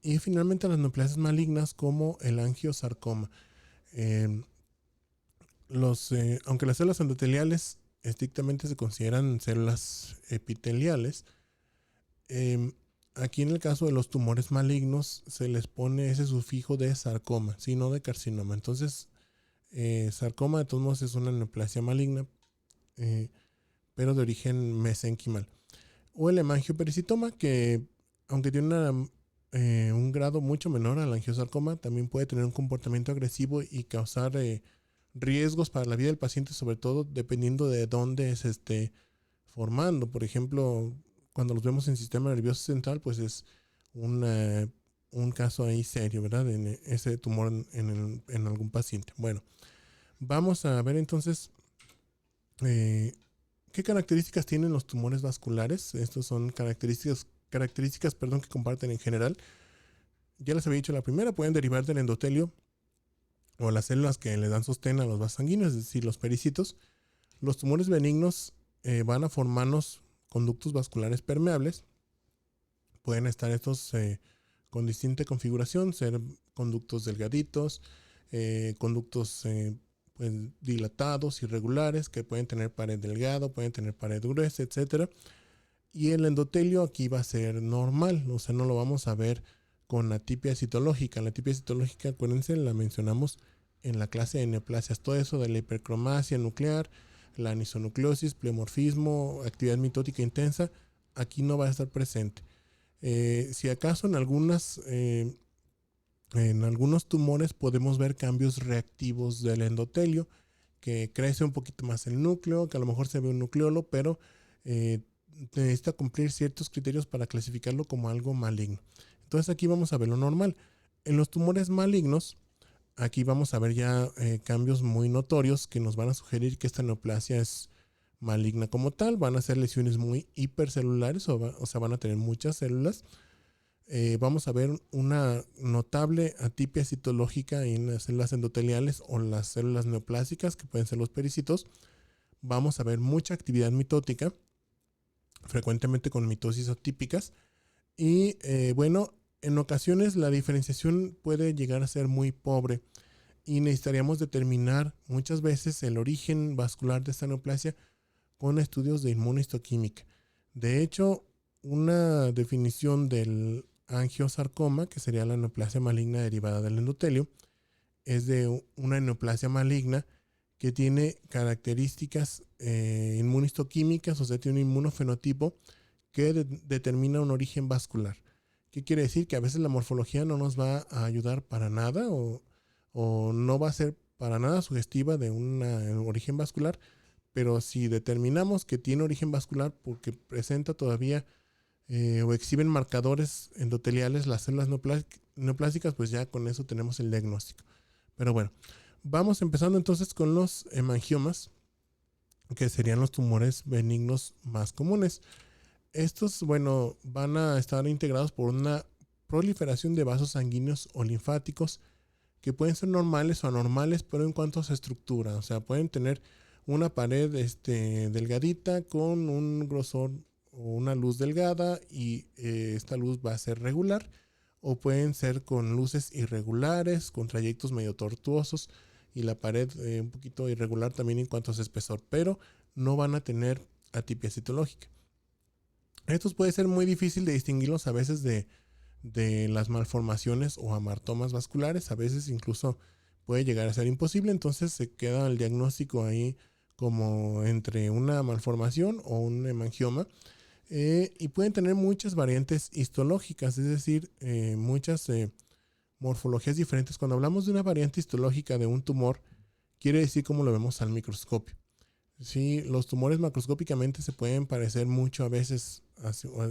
Y finalmente las neoplasias malignas, como el angiosarcoma. Aunque las células endoteliales estrictamente se consideran células epiteliales, aquí en el caso de los tumores malignos se les pone ese sufijo de sarcoma, sino de carcinoma. Entonces, sarcoma de todos modos es una neoplasia maligna, pero de origen mesenquimal. O el hemangiopericitoma, que aunque tiene un grado mucho menor al angiosarcoma, también puede tener un comportamiento agresivo y causar riesgos para la vida del paciente, sobre todo dependiendo de dónde se esté formando. Por ejemplo, cuando los vemos en sistema nervioso central, pues es un caso ahí serio, ¿verdad? En ese tumor en algún paciente. Bueno, vamos a ver entonces ¿qué características tienen los tumores vasculares? Estas son características, que comparten en general. Ya les había dicho la primera, pueden derivar del endotelio o las células que le dan sostén a los vasos sanguíneos, es decir, los pericitos. Los tumores benignos van a formarnos conductos vasculares permeables. Pueden estar estos con distinta configuración, ser conductos delgaditos, conductos pues, dilatados, irregulares, que pueden tener pared delgada, pueden tener pared gruesa, etc. Y el endotelio aquí va a ser normal, o sea, no lo vamos a ver con atipia citológica. La atipia citológica, acuérdense, la mencionamos en la clase de neoplasias. Todo eso de la hipercromasia nuclear, la anisonucleosis, pleomorfismo, actividad mitótica intensa, aquí no va a estar presente. Si acaso en algunos tumores podemos ver cambios reactivos del endotelio, que crece un poquito más el núcleo, que a lo mejor se ve un nucleolo, pero necesita cumplir ciertos criterios para clasificarlo como algo maligno. Entonces aquí vamos a ver lo normal. En los tumores malignos, aquí vamos a ver ya cambios muy notorios que nos van a sugerir que esta neoplasia es maligna como tal. Van a ser lesiones muy hipercelulares, o sea, van a tener muchas células. Vamos a ver una notable atipia citológica en las células endoteliales o las células neoplásicas, que pueden ser los pericitos. Vamos a ver mucha actividad mitótica, frecuentemente con mitosis atípicas. Y bueno, en ocasiones la diferenciación puede llegar a ser muy pobre y necesitaríamos determinar muchas veces el origen vascular de esta neoplasia con estudios de inmunohistoquímica. De hecho, una definición del angiosarcoma, que sería la neoplasia maligna derivada del endotelio, es de una neoplasia maligna que tiene características inmunistoquímicas, o sea, tiene un inmunofenotipo que determina un origen vascular. ¿Qué quiere decir? Que a veces la morfología no nos va a ayudar para nada o no va a ser para nada sugestiva de un origen vascular, pero si determinamos que tiene origen vascular porque presenta todavía o exhiben marcadores endoteliales las células neoplásicas, pues ya con eso tenemos el diagnóstico. Pero bueno, vamos empezando entonces con los hemangiomas, que serían los tumores benignos más comunes. Estos, bueno, van a estar integrados por una proliferación de vasos sanguíneos o linfáticos que pueden ser normales o anormales, pero en cuanto a su estructura, o sea, pueden tener una pared delgadita con un grosor o una luz delgada y esta luz va a ser regular, o pueden ser con luces irregulares, con trayectos medio tortuosos y la pared un poquito irregular también en cuanto a su espesor, pero no van a tener atipia citológica. Estos puede ser muy difícil de distinguirlos a veces de las malformaciones o amartomas vasculares, a veces incluso puede llegar a ser imposible, entonces se queda el diagnóstico ahí como entre una malformación o un hemangioma, y pueden tener muchas variantes histológicas, es decir, muchas morfologías diferentes. Cuando hablamos de una variante histológica de un tumor, quiere decir cómo lo vemos al microscopio. Sí, los tumores macroscópicamente se pueden parecer mucho a veces,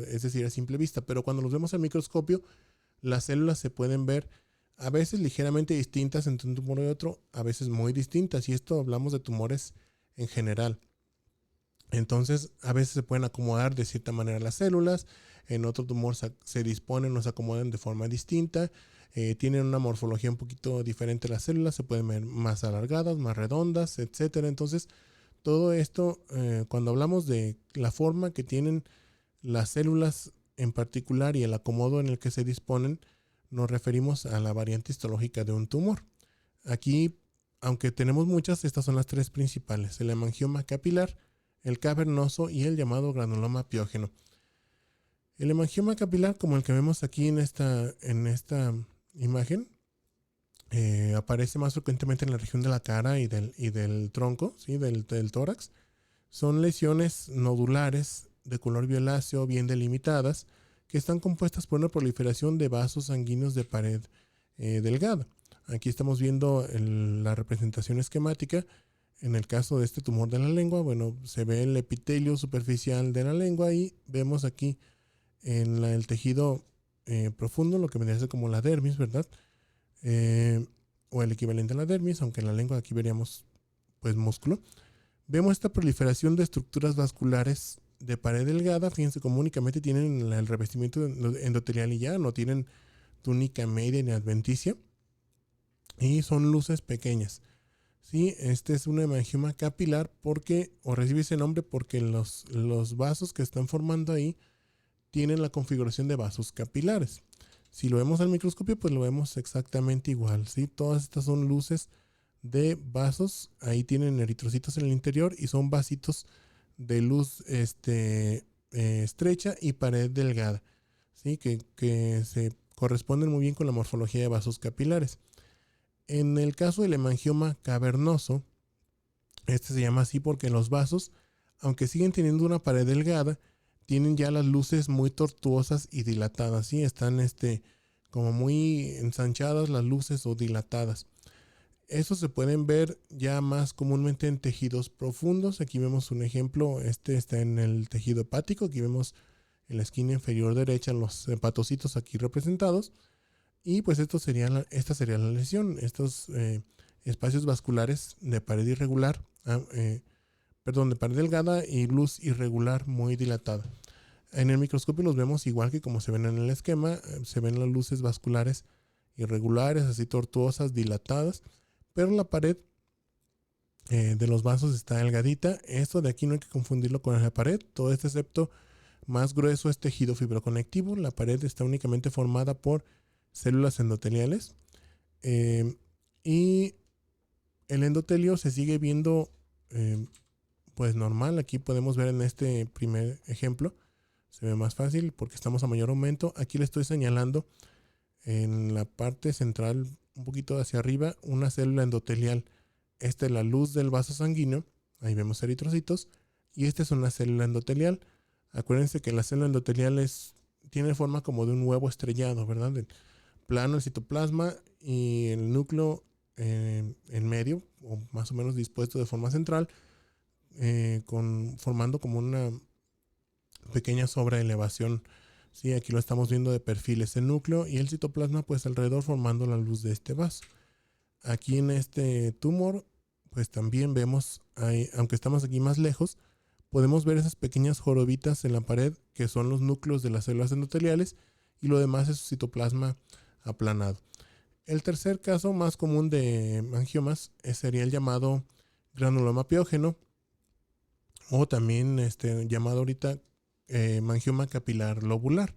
es decir, a simple vista, pero cuando los vemos al microscopio, las células se pueden ver a veces ligeramente distintas entre un tumor y otro, a veces muy distintas, y esto hablamos de tumores en general. Entonces, a veces se pueden acomodar de cierta manera las células, en otro tumor se disponen o se acomodan de forma distinta, tienen una morfología un poquito diferente las células, se pueden ver más alargadas, más redondas, etcétera. Entonces, todo esto, cuando hablamos de la forma que tienen las células en particular y el acomodo en el que se disponen, nos referimos a la variante histológica de un tumor. Aquí, aunque tenemos muchas, estas son las tres principales: el hemangioma capilar, el cavernoso y el llamado granuloma piógeno. El hemangioma capilar, como el que vemos aquí en esta imagen, aparece más frecuentemente en la región de la cara y del tronco, ¿sí? del tórax. Son lesiones nodulares de color violáceo bien delimitadas que están compuestas por una proliferación de vasos sanguíneos de pared delgada. Aquí estamos viendo la representación esquemática. En el caso de este tumor de la lengua, bueno, se ve el epitelio superficial de la lengua y vemos aquí en el tejido profundo lo que vendría a ser como la dermis, ¿verdad? O el equivalente a la dermis, aunque en la lengua aquí veríamos pues músculo. Vemos esta proliferación de estructuras vasculares de pared delgada. Fíjense cómo únicamente tienen el revestimiento endotelial y ya no tienen túnica media ni adventicia, y son luces pequeñas. Sí, este es un hemangioma capilar porque, o recibe ese nombre porque los vasos que están formando ahí tienen la configuración de vasos capilares. Si lo vemos al microscopio, pues lo vemos exactamente igual, ¿sí? Todas estas son luces de vasos, ahí tienen eritrocitos en el interior y son vasitos de luz estrecha y pared delgada, ¿sí? Que se corresponden muy bien con la morfología de vasos capilares. En el caso del hemangioma cavernoso, este se llama así porque los vasos, aunque siguen teniendo una pared delgada, tienen ya las luces muy tortuosas y dilatadas, ¿sí? Están como muy ensanchadas las luces o dilatadas. Eso se pueden ver ya más comúnmente en tejidos profundos. Aquí vemos un ejemplo, está en el tejido hepático, aquí vemos en la esquina inferior derecha los hepatocitos aquí representados. Y pues esta sería la lesión, estos espacios vasculares de pared irregular, de pared delgada y luz irregular muy dilatada. En el microscopio los vemos igual que como se ven en el esquema, se ven las luces vasculares irregulares, así tortuosas, dilatadas, pero la pared de los vasos está delgadita. Esto de aquí no hay que confundirlo con la pared, todo este septo más grueso es tejido fibroconectivo, la pared está únicamente formada por células endoteliales, y el endotelio se sigue viendo pues normal. Aquí podemos ver en este primer ejemplo, se ve más fácil porque estamos a mayor aumento. Aquí le estoy señalando en la parte central, un poquito hacia arriba, una célula endotelial. Esta es la luz del vaso sanguíneo, ahí vemos eritrocitos, y esta es una célula endotelial. Acuérdense que la célula endotelial tiene forma como de un huevo estrellado, ¿verdad? El plano, el citoplasma y el núcleo en medio, o más o menos dispuesto de forma central, formando como una pequeña sobreelevación. Sí, aquí lo estamos viendo de perfil, es el núcleo y el citoplasma pues alrededor formando la luz de este vaso. Aquí en este tumor pues también vemos, aunque estamos aquí más lejos, podemos ver esas pequeñas jorobitas en la pared que son los núcleos de las células endoteliales y lo demás es citoplasma aplanado. El tercer caso más común de angiomas sería el llamado granuloma piógeno o también llamado ahorita angioma capilar lobular.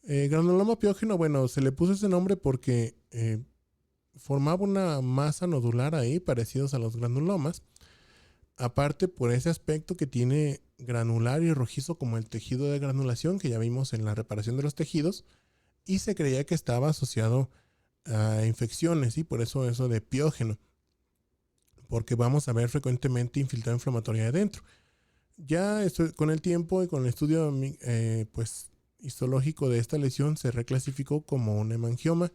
Granuloma piógeno, bueno, se le puso ese nombre porque formaba una masa nodular ahí parecidos a los granulomas. Aparte por ese aspecto que tiene granular y rojizo como el tejido de granulación que ya vimos en la reparación de los tejidos y se creía que estaba asociado a infecciones y por eso de piógeno, porque vamos a ver frecuentemente infiltrado inflamatoria adentro. Ya con el tiempo y con el estudio pues histológico de esta lesión se reclasificó como un hemangioma,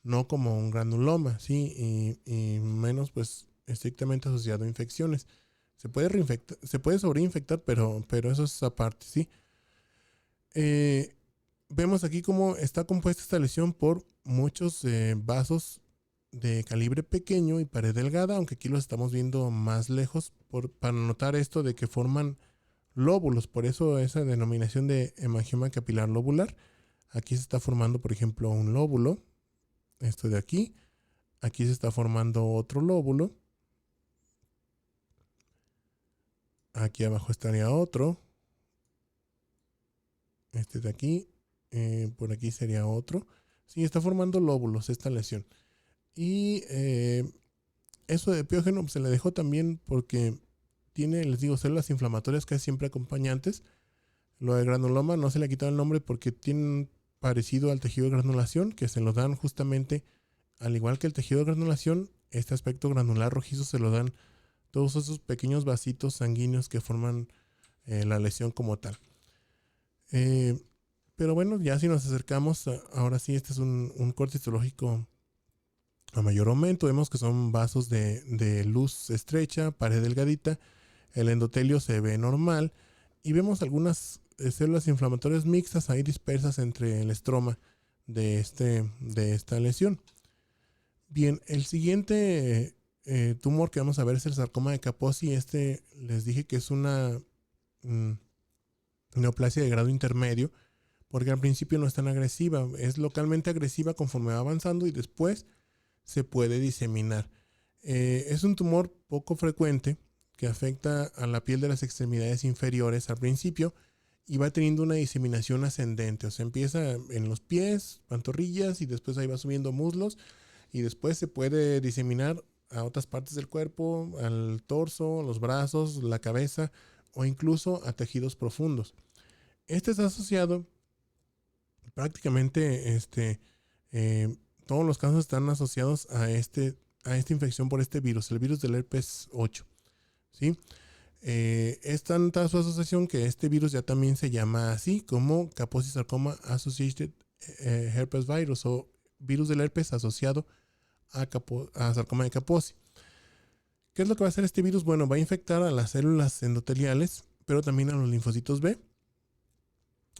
no como un granuloma, ¿sí? Y menos pues estrictamente asociado a infecciones. Se puede sobreinfectar, pero eso es aparte, ¿sí? Vemos aquí cómo está compuesta esta lesión por muchos vasos de calibre pequeño y pared delgada, aunque aquí los estamos viendo más lejos para notar esto de que forman lóbulos, por eso esa denominación de hemangioma capilar lobular. Aquí se está formando, por ejemplo, un lóbulo, esto de aquí. Aquí se está formando otro lóbulo. Aquí abajo estaría otro. Este de aquí. Por aquí sería otro. Sí, está formando lóbulos esta lesión. Y eso de piógeno pues, se le dejó también porque tiene, les digo, células inflamatorias casi siempre acompañantes. Lo de granuloma no se le ha quitado el nombre porque tienen parecido al tejido de granulación, que se lo dan justamente, al igual que el tejido de granulación, este aspecto granular rojizo se lo dan todos esos pequeños vasitos sanguíneos que forman la lesión como tal. Pero bueno, ya si nos acercamos, ahora sí, este es un corte histológico a mayor aumento. Vemos que son vasos de luz estrecha, pared delgadita, el endotelio se ve normal y vemos algunas células inflamatorias mixtas ahí dispersas entre el estroma de esta lesión. Bien, el siguiente tumor que vamos a ver es el sarcoma de Kaposi. Les dije que es una neoplasia de grado intermedio porque al principio no es tan agresiva, es localmente agresiva conforme va avanzando y después se puede diseminar. Es un tumor poco frecuente que afecta a la piel de las extremidades inferiores al principio y va teniendo una diseminación ascendente. O sea, empieza en los pies, pantorrillas y después ahí va subiendo muslos y después se puede diseminar a otras partes del cuerpo, al torso, los brazos, la cabeza o incluso a tejidos profundos. Este está asociado prácticamente todos los casos están asociados a esta infección por este virus, el virus del herpes 8. ¿Sí? Es tanta su asociación que este virus ya también se llama así como Kaposi Sarcoma Associated Herpes Virus o virus del herpes asociado a sarcoma de Kaposi. ¿Qué es lo que va a hacer este virus? Bueno, va a infectar a las células endoteliales, pero también a los linfocitos B.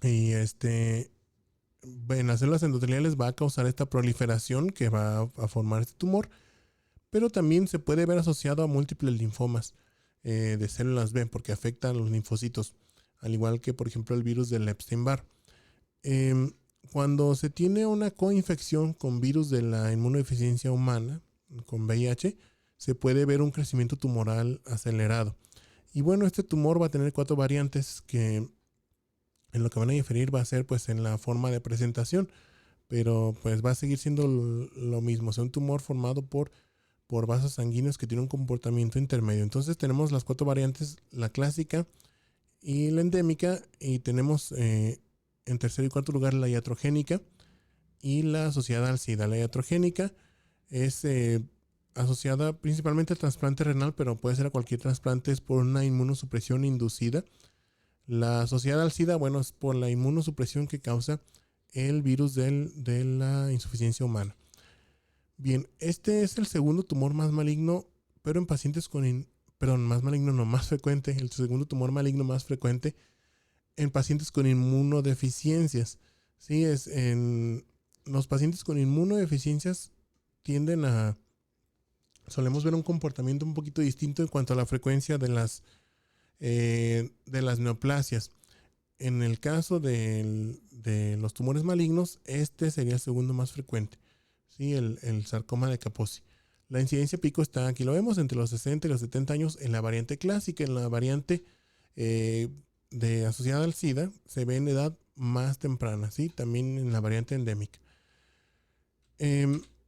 Y en las células endoteliales va a causar esta proliferación que va a formar este tumor, pero también se puede ver asociado a múltiples linfomas de células B porque afecta a los linfocitos, al igual que por ejemplo el virus del Epstein-Barr. Cuando se tiene una coinfección con virus de la inmunodeficiencia humana, con VIH, se puede ver un crecimiento tumoral acelerado. Y bueno, este tumor va a tener 4 variantes que en lo que van a diferir va a ser pues en la forma de presentación, pero pues va a seguir siendo lo mismo, o sea, un tumor formado por vasos sanguíneos que tiene un comportamiento intermedio. Entonces tenemos las 4 variantes, la clásica y la endémica, y tenemos en tercer y cuarto lugar la iatrogénica y la asociada al SIDA. La iatrogénica es asociada principalmente al trasplante renal, pero puede ser a cualquier trasplante, es por una inmunosupresión inducida. La asociada al SIDA, bueno, es por la inmunosupresión que causa el virus de la insuficiencia humana. Bien, este es el segundo tumor más maligno, pero en pacientes con perdón, más maligno, no, más frecuente, el segundo tumor maligno más frecuente en pacientes con inmunodeficiencias. Sí, es en los pacientes con inmunodeficiencias tienden a, solemos ver un comportamiento un poquito distinto en cuanto a la frecuencia de las neoplasias. En el caso de los tumores malignos, este sería el segundo más frecuente, ¿sí? El sarcoma de Kaposi. La incidencia pico está, aquí lo vemos, entre los 60 y los 70 años en la variante clásica. En la variante asociada al SIDA se ve en edad más temprana, ¿sí? También en la variante endémica.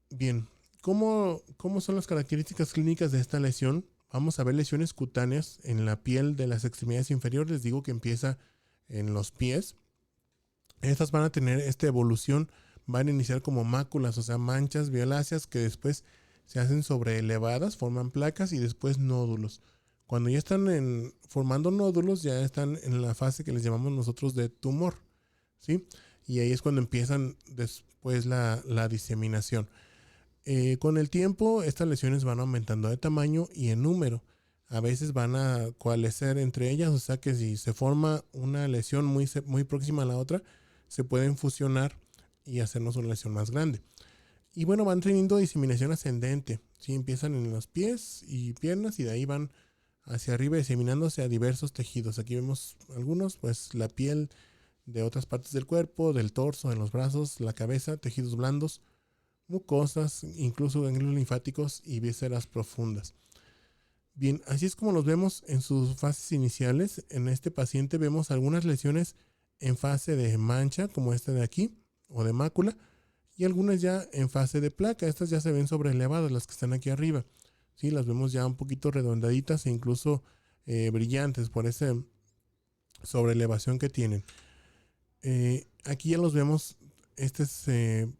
Bien, ¿cómo son las características clínicas de esta lesión? Vamos a ver lesiones cutáneas en la piel de las extremidades inferiores. Les digo que empieza en los pies. Estas van a tener esta evolución, van a iniciar como máculas, o sea, manchas violáceas que después se hacen sobreelevadas, forman placas y después nódulos. Cuando ya están formando nódulos, ya están en la fase que les llamamos nosotros de tumor, ¿sí? Y ahí es cuando empiezan después la diseminación. Con el tiempo, estas lesiones van aumentando de tamaño y en número. A veces van a coalescer entre ellas, o sea que si se forma una lesión muy próxima a la otra, se pueden fusionar y hacernos una lesión más grande. Y bueno, van teniendo diseminación ascendente. ¿Sí? Empiezan en los pies y piernas y de ahí van hacia arriba diseminándose a diversos tejidos. Aquí vemos algunos, pues la piel de otras partes del cuerpo, del torso, de los brazos, la cabeza, tejidos blandos, mucosas, incluso ganglios linfáticos y vísceras profundas. Bien, así es como los vemos en sus fases iniciales. En este paciente vemos algunas lesiones en fase de mancha, como esta de aquí, o de mácula, y algunas ya en fase de placa. Estas ya se ven sobreelevadas, las que están aquí arriba. ¿Sí? Las vemos ya un poquito redondaditas e incluso brillantes por esa sobreelevación que tienen. Aquí ya los vemos. Este es,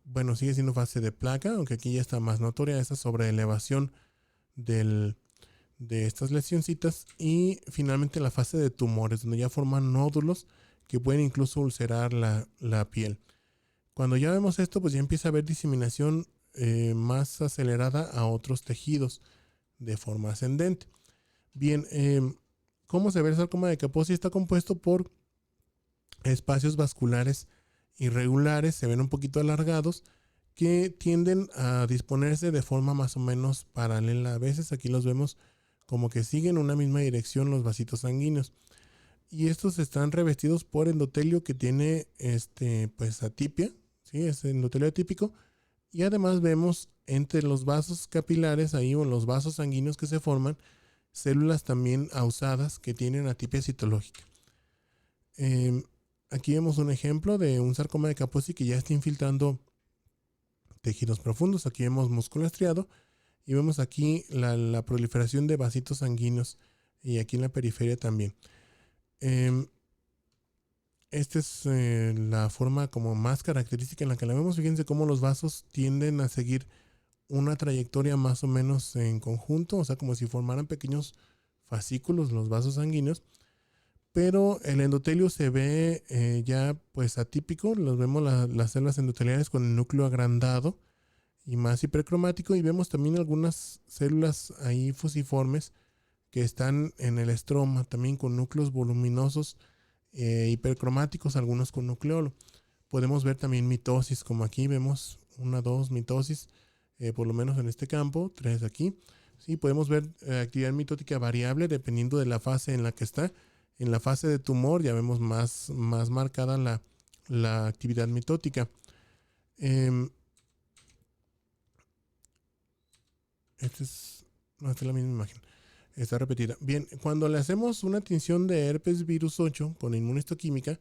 bueno, sigue siendo fase de placa, aunque aquí ya está más notoria esa sobreelevación de estas lesioncitas. Y finalmente la fase de tumores, donde ya forman nódulos que pueden incluso ulcerar la piel. Cuando ya vemos esto, pues ya empieza a haber diseminación más acelerada a otros tejidos de forma ascendente. Bien, ¿cómo se ve el sarcoma de Kaposi? Está compuesto por espacios vasculares irregulares, se ven un poquito alargados, que tienden a disponerse de forma más o menos paralela. A veces aquí los vemos como que siguen una misma dirección los vasitos sanguíneos. Y estos están revestidos por endotelio que tiene pues atipia, ¿sí? Es endotelio atípico. Y además vemos entre los vasos capilares ahí o en los vasos sanguíneos que se forman, células también ausadas que tienen atipia citológica. Aquí vemos un ejemplo de un sarcoma de Kaposi que ya está infiltrando tejidos profundos. Aquí vemos músculo estriado y vemos aquí la proliferación de vasitos sanguíneos y aquí en la periferia también. Esta es la forma como más característica en la que la vemos. Fíjense cómo los vasos tienden a seguir una trayectoria más o menos en conjunto, o sea, como si formaran pequeños fascículos los vasos sanguíneos. Pero el endotelio se ve ya pues atípico. Los vemos las células endoteliales con el núcleo agrandado y más hipercromático. Y vemos también algunas células ahí fusiformes que están en el estroma, también con núcleos voluminosos hipercromáticos, algunos con nucleolo. Podemos ver también mitosis, como aquí vemos 1, 2 mitosis, por lo menos en este campo, 3 aquí. Sí, podemos ver actividad mitótica variable dependiendo de la fase en la que está. En la fase de tumor ya vemos más marcada la actividad mitótica. Esta es la misma imagen. Está repetida. Bien, cuando le hacemos una tinción de herpes virus 8 con inmunistoquímica,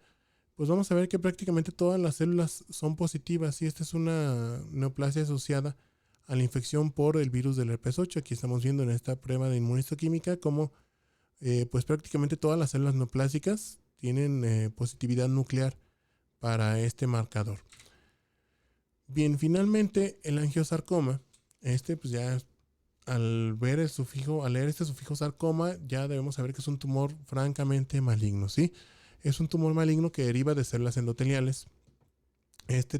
pues vamos a ver que prácticamente todas las células son positivas y esta es una neoplasia asociada a la infección por el virus del herpes 8. Aquí estamos viendo en esta prueba de inmunistoquímica cómo pues prácticamente todas las células neoplásicas tienen positividad nuclear para este marcador. Bien, finalmente el angiosarcoma, pues ya al leer este sufijo sarcoma, ya debemos saber que es un tumor francamente maligno, ¿sí? Es un tumor maligno que deriva de células endoteliales.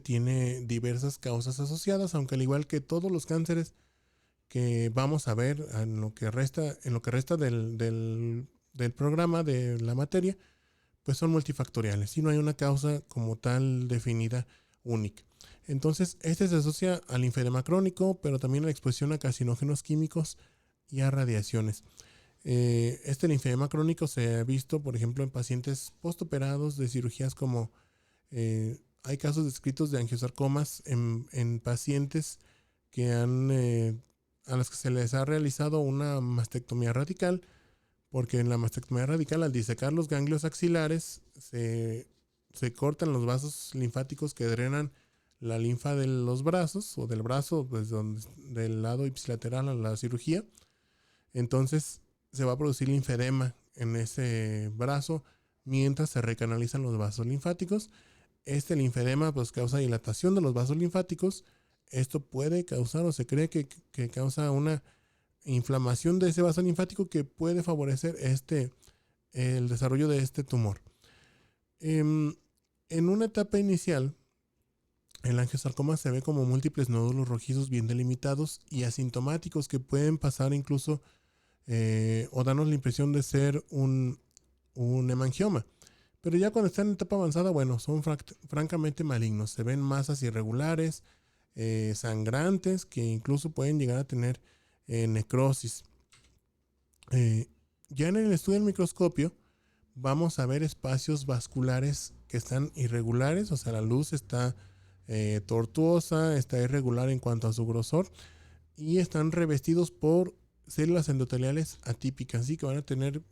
Tiene diversas causas asociadas, aunque al igual que todos los cánceres que vamos a ver en lo que resta del programa de la materia, pues son multifactoriales y no hay una causa como tal definida única. Entonces, este se asocia al linfedema crónico, pero también a la exposición a carcinógenos químicos y a radiaciones. Este linfedema crónico se ha visto, por ejemplo, en pacientes postoperados de cirugías como hay casos descritos de angiosarcomas en pacientes que a los que se les ha realizado una mastectomía radical, porque en la mastectomía radical, al disecar los ganglios axilares, se cortan los vasos linfáticos que drenan la linfa de los brazos o del brazo, pues del lado ipsilateral a la cirugía. Entonces se va a producir linfedema en ese brazo mientras se recanalizan los vasos linfáticos. Este linfedema pues causa dilatación de los vasos linfáticos. Esto puede causar, o se cree que causa una inflamación de ese vaso linfático que puede favorecer el desarrollo de este tumor. En una etapa inicial, el angiosarcoma se ve como múltiples nódulos rojizos bien delimitados y asintomáticos que pueden pasar incluso o darnos la impresión de ser un hemangioma. Pero ya cuando están en etapa avanzada, bueno, son francamente malignos. Se ven masas irregulares, sangrantes, que incluso pueden llegar a tener necrosis. Ya en el estudio del microscopio vamos a ver espacios vasculares que están irregulares, o sea, la luz está tortuosa, está irregular en cuanto a su grosor y están revestidos por células endoteliales atípicas, ¿sí? Que van a tener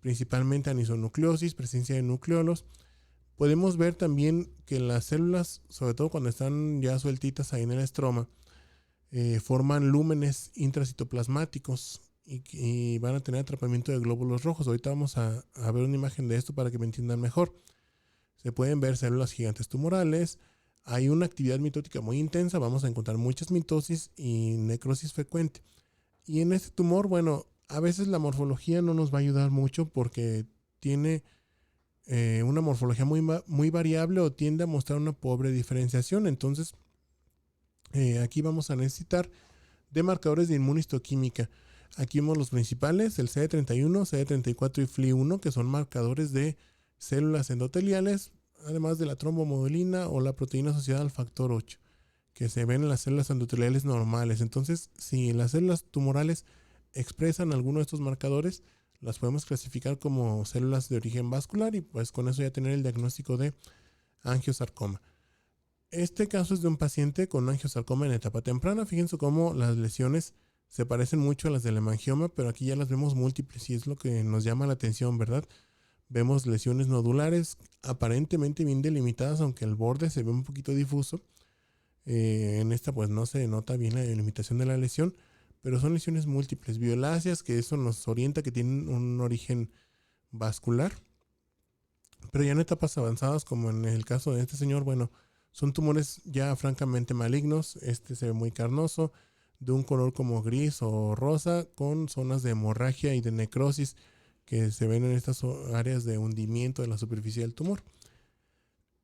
principalmente anisonucleosis, presencia de nucleolos. Podemos ver también que las células, sobre todo cuando están ya sueltitas ahí en el estroma, forman lúmenes intracitoplasmáticos y van a tener atrapamiento de glóbulos rojos. Ahorita vamos a ver una imagen de esto para que me entiendan mejor. Se pueden ver células gigantes tumorales. Hay una actividad mitótica muy intensa. Vamos a encontrar muchas mitosis y necrosis frecuente. Y en este tumor, bueno, a veces la morfología no nos va a ayudar mucho porque tiene una morfología muy variable o tiende a mostrar una pobre diferenciación. Entonces, aquí vamos a necesitar de marcadores de inmunistoquímica. Aquí vemos los principales, el CD31, CD34 y FLI1, que son marcadores de células endoteliales, además de la trombomodulina o la proteína asociada al factor 8, que se ven en las células endoteliales normales. Entonces, si las células tumorales expresan alguno de estos marcadores, las podemos clasificar como células de origen vascular y pues con eso ya tener el diagnóstico de angiosarcoma. Este caso es de un paciente con angiosarcoma en etapa temprana. Fíjense cómo las lesiones se parecen mucho a las del hemangioma, pero aquí ya las vemos múltiples y es lo que nos llama la atención, ¿verdad? Vemos lesiones nodulares aparentemente bien delimitadas, aunque el borde se ve un poquito difuso. En esta pues no se nota bien la delimitación de la lesión, pero son lesiones múltiples, violáceas, que eso nos orienta que tienen un origen vascular. Pero ya en etapas avanzadas, como en el caso de este señor, bueno, son tumores ya francamente malignos. Este se ve muy carnoso, de un color como gris o rosa, con zonas de hemorragia y de necrosis que se ven en estas áreas de hundimiento de la superficie del tumor.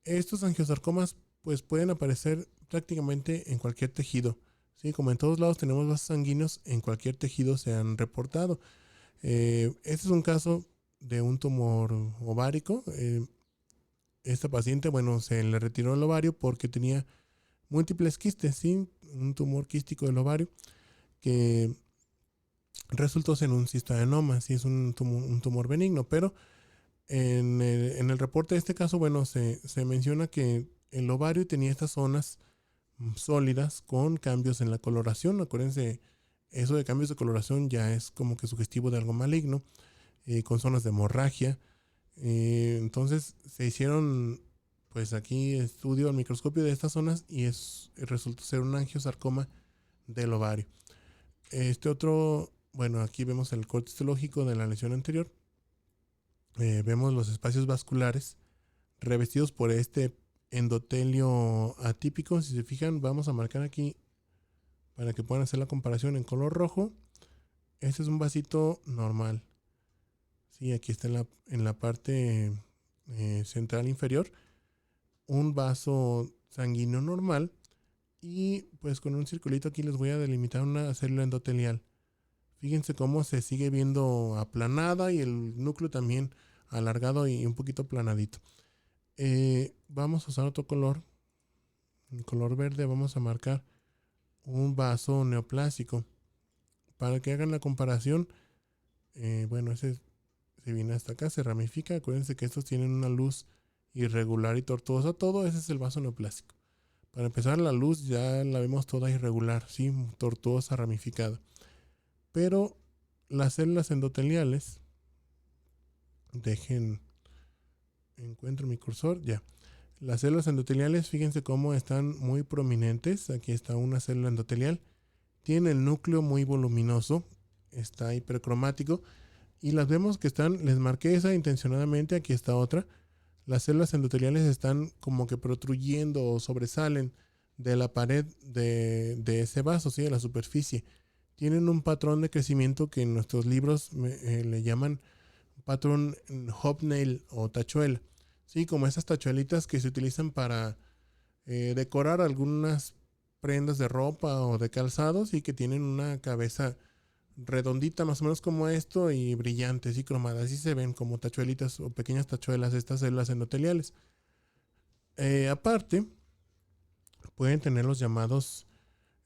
Estos angiosarcomas pues pueden aparecer prácticamente en cualquier tejido. Sí, como en todos lados tenemos vasos sanguíneos, en cualquier tejido se han reportado. Este es un caso de un tumor ovárico. Esta paciente, bueno, se le retiró el ovario porque tenía múltiples quistes, ¿sí? Un tumor quístico del ovario que resultó ser un cistoadenoma, sí es un tumor benigno, pero en el reporte de este caso, bueno, se menciona que el ovario tenía estas zonas sólidas con cambios en la coloración. Acuérdense, eso de cambios de coloración ya es como que sugestivo de algo maligno, con zonas de hemorragia. Entonces se hicieron, pues aquí estudio al microscopio de estas zonas y resultó ser un angiosarcoma del ovario. Este otro, bueno, aquí vemos el corte histológico de la lesión anterior. Vemos los espacios vasculares revestidos por este endotelio atípico. Si se fijan, vamos a marcar aquí para que puedan hacer la comparación en color rojo. Este es un vasito normal. Sí, aquí está en la parte central inferior un vaso sanguíneo normal Y pues con un circulito aquí les voy a delimitar una célula endotelial. Fíjense cómo se sigue viendo aplanada y el núcleo también alargado y un poquito aplanadito. Vamos a usar otro color. En color verde vamos a marcar un vaso neoplásico. Para que hagan la comparación, bueno, ese se viene hasta acá, se ramifica. Acuérdense que estos tienen una luz irregular y tortuosa. Todo ese es el vaso neoplásico. Para empezar, la luz ya la vemos toda irregular, ¿sí? Tortuosa, ramificada. Pero las células endoteliales, dejen, encuentro mi cursor, ya. Las células endoteliales, fíjense cómo están muy prominentes. Aquí está una célula endotelial. Tiene el núcleo muy voluminoso, está hipercromático. Y las vemos que están, les marqué esa intencionadamente, aquí está otra. Las células endoteliales están como que protruyendo o sobresalen de la pared de ese vaso, ¿sí? De la superficie. Tienen un patrón de crecimiento que en nuestros libros le llaman patrón hobnail o tachuela. Sí, como esas tachuelitas que se utilizan para decorar algunas prendas de ropa o de calzados y que tienen una cabeza redondita más o menos como esto y brillantes y cromadas. Así se ven como tachuelitas o pequeñas tachuelas estas células endoteliales. Aparte, pueden tener los llamados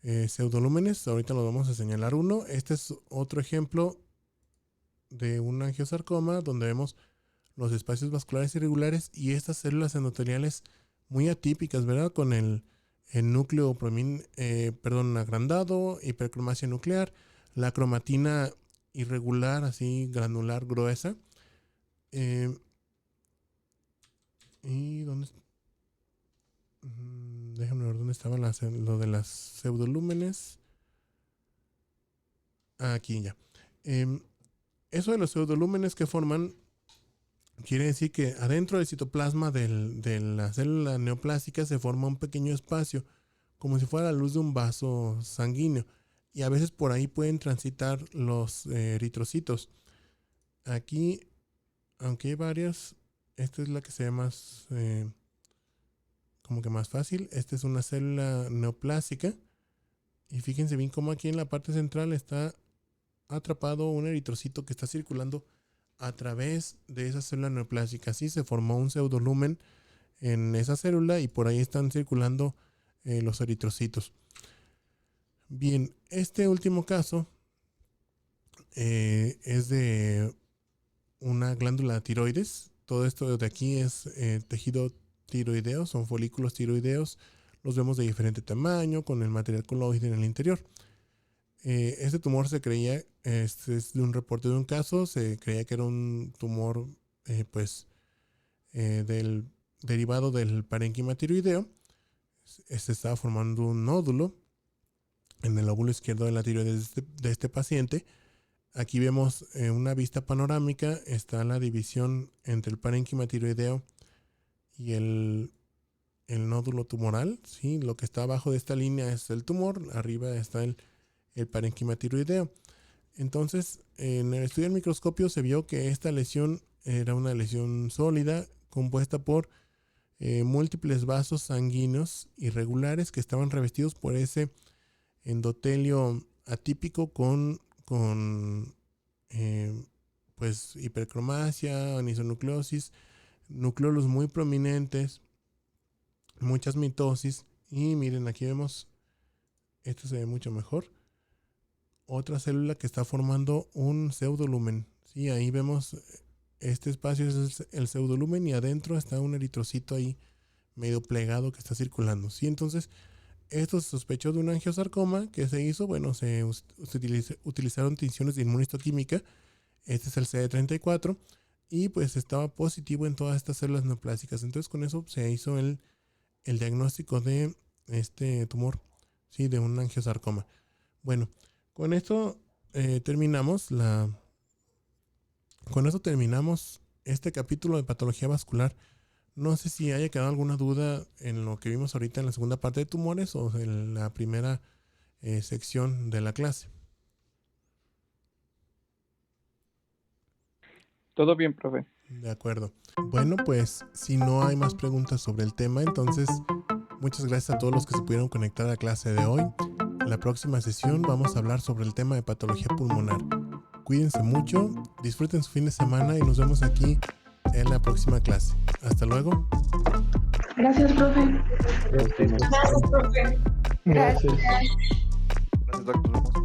pseudolúmenes. Ahorita los vamos a señalar uno. Este es otro ejemplo de un angiosarcoma donde vemos los espacios vasculares irregulares y estas células endoteliales muy atípicas, ¿verdad? Con el núcleo agrandado, hipercromasia nuclear, la cromatina irregular, así granular, gruesa. ¿Y dónde? Déjame ver dónde estaban lo de las pseudolúmenes. Aquí ya. Eso de los pseudolúmenes que forman quiere decir que adentro del citoplasma de la célula neoplástica se forma un pequeño espacio, como si fuera la luz de un vaso sanguíneo. Y a veces por ahí pueden transitar los eritrocitos. Aquí, aunque hay varias, esta es la que se ve más, como que más fácil. Esta es una célula neoplásica. Y fíjense bien cómo aquí en la parte central está atrapado un eritrocito que está circulando a través de esa célula neoplásica. Así se formó un pseudolumen en esa célula y por ahí están circulando los eritrocitos. Bien, este último caso es de una glándula tiroides. Todo esto de aquí es tejido tiroideo, son folículos tiroideos. Los vemos de diferente tamaño, con el material coloide en el interior. Este tumor se creía, este es de un reporte de un caso, se creía que era un tumor del derivado del parénquima tiroideo. Se estaba formando un nódulo en el lóbulo izquierdo de la tiroides de este paciente. Aquí vemos una vista panorámica, está la división entre el parénquima tiroideo y el nódulo tumoral, ¿sí? Lo que está abajo de esta línea es el tumor, arriba está el parénquima tiroideo. Entonces, en el estudio del microscopio se vio que esta lesión era una lesión sólida compuesta por múltiples vasos sanguíneos irregulares que estaban revestidos por ese endotelio atípico con pues hipercromasia, anisonucleosis, nucleolos muy prominentes, muchas mitosis. Y miren, aquí vemos, esto se ve mucho mejor, otra célula que está formando un pseudolumen. Sí, ahí vemos este espacio es el pseudolumen y adentro está un eritrocito ahí medio plegado que está circulando. Sí, entonces esto se sospechó de un angiosarcoma que se hizo, bueno, se utilizaron tinciones de inmunistoquímica. Este es el CD34 y pues estaba positivo en todas estas células neoplásicas. Entonces con eso se hizo el diagnóstico de este tumor, sí, de un angiosarcoma. Bueno, con esto terminamos este capítulo de patología vascular. No sé si haya quedado alguna duda en lo que vimos ahorita en la segunda parte de tumores o en la primera sección de la clase. Todo bien, profe. De acuerdo. Bueno, pues si no hay más preguntas sobre el tema, entonces Muchas gracias a todos los que se pudieron conectar a la clase de hoy. En la próxima sesión vamos a hablar sobre el tema de patología pulmonar. Cuídense mucho, disfruten su fin de semana y nos vemos aquí en la próxima clase. Hasta luego. Gracias, profe. Gracias, profe. Gracias. Gracias, doctor.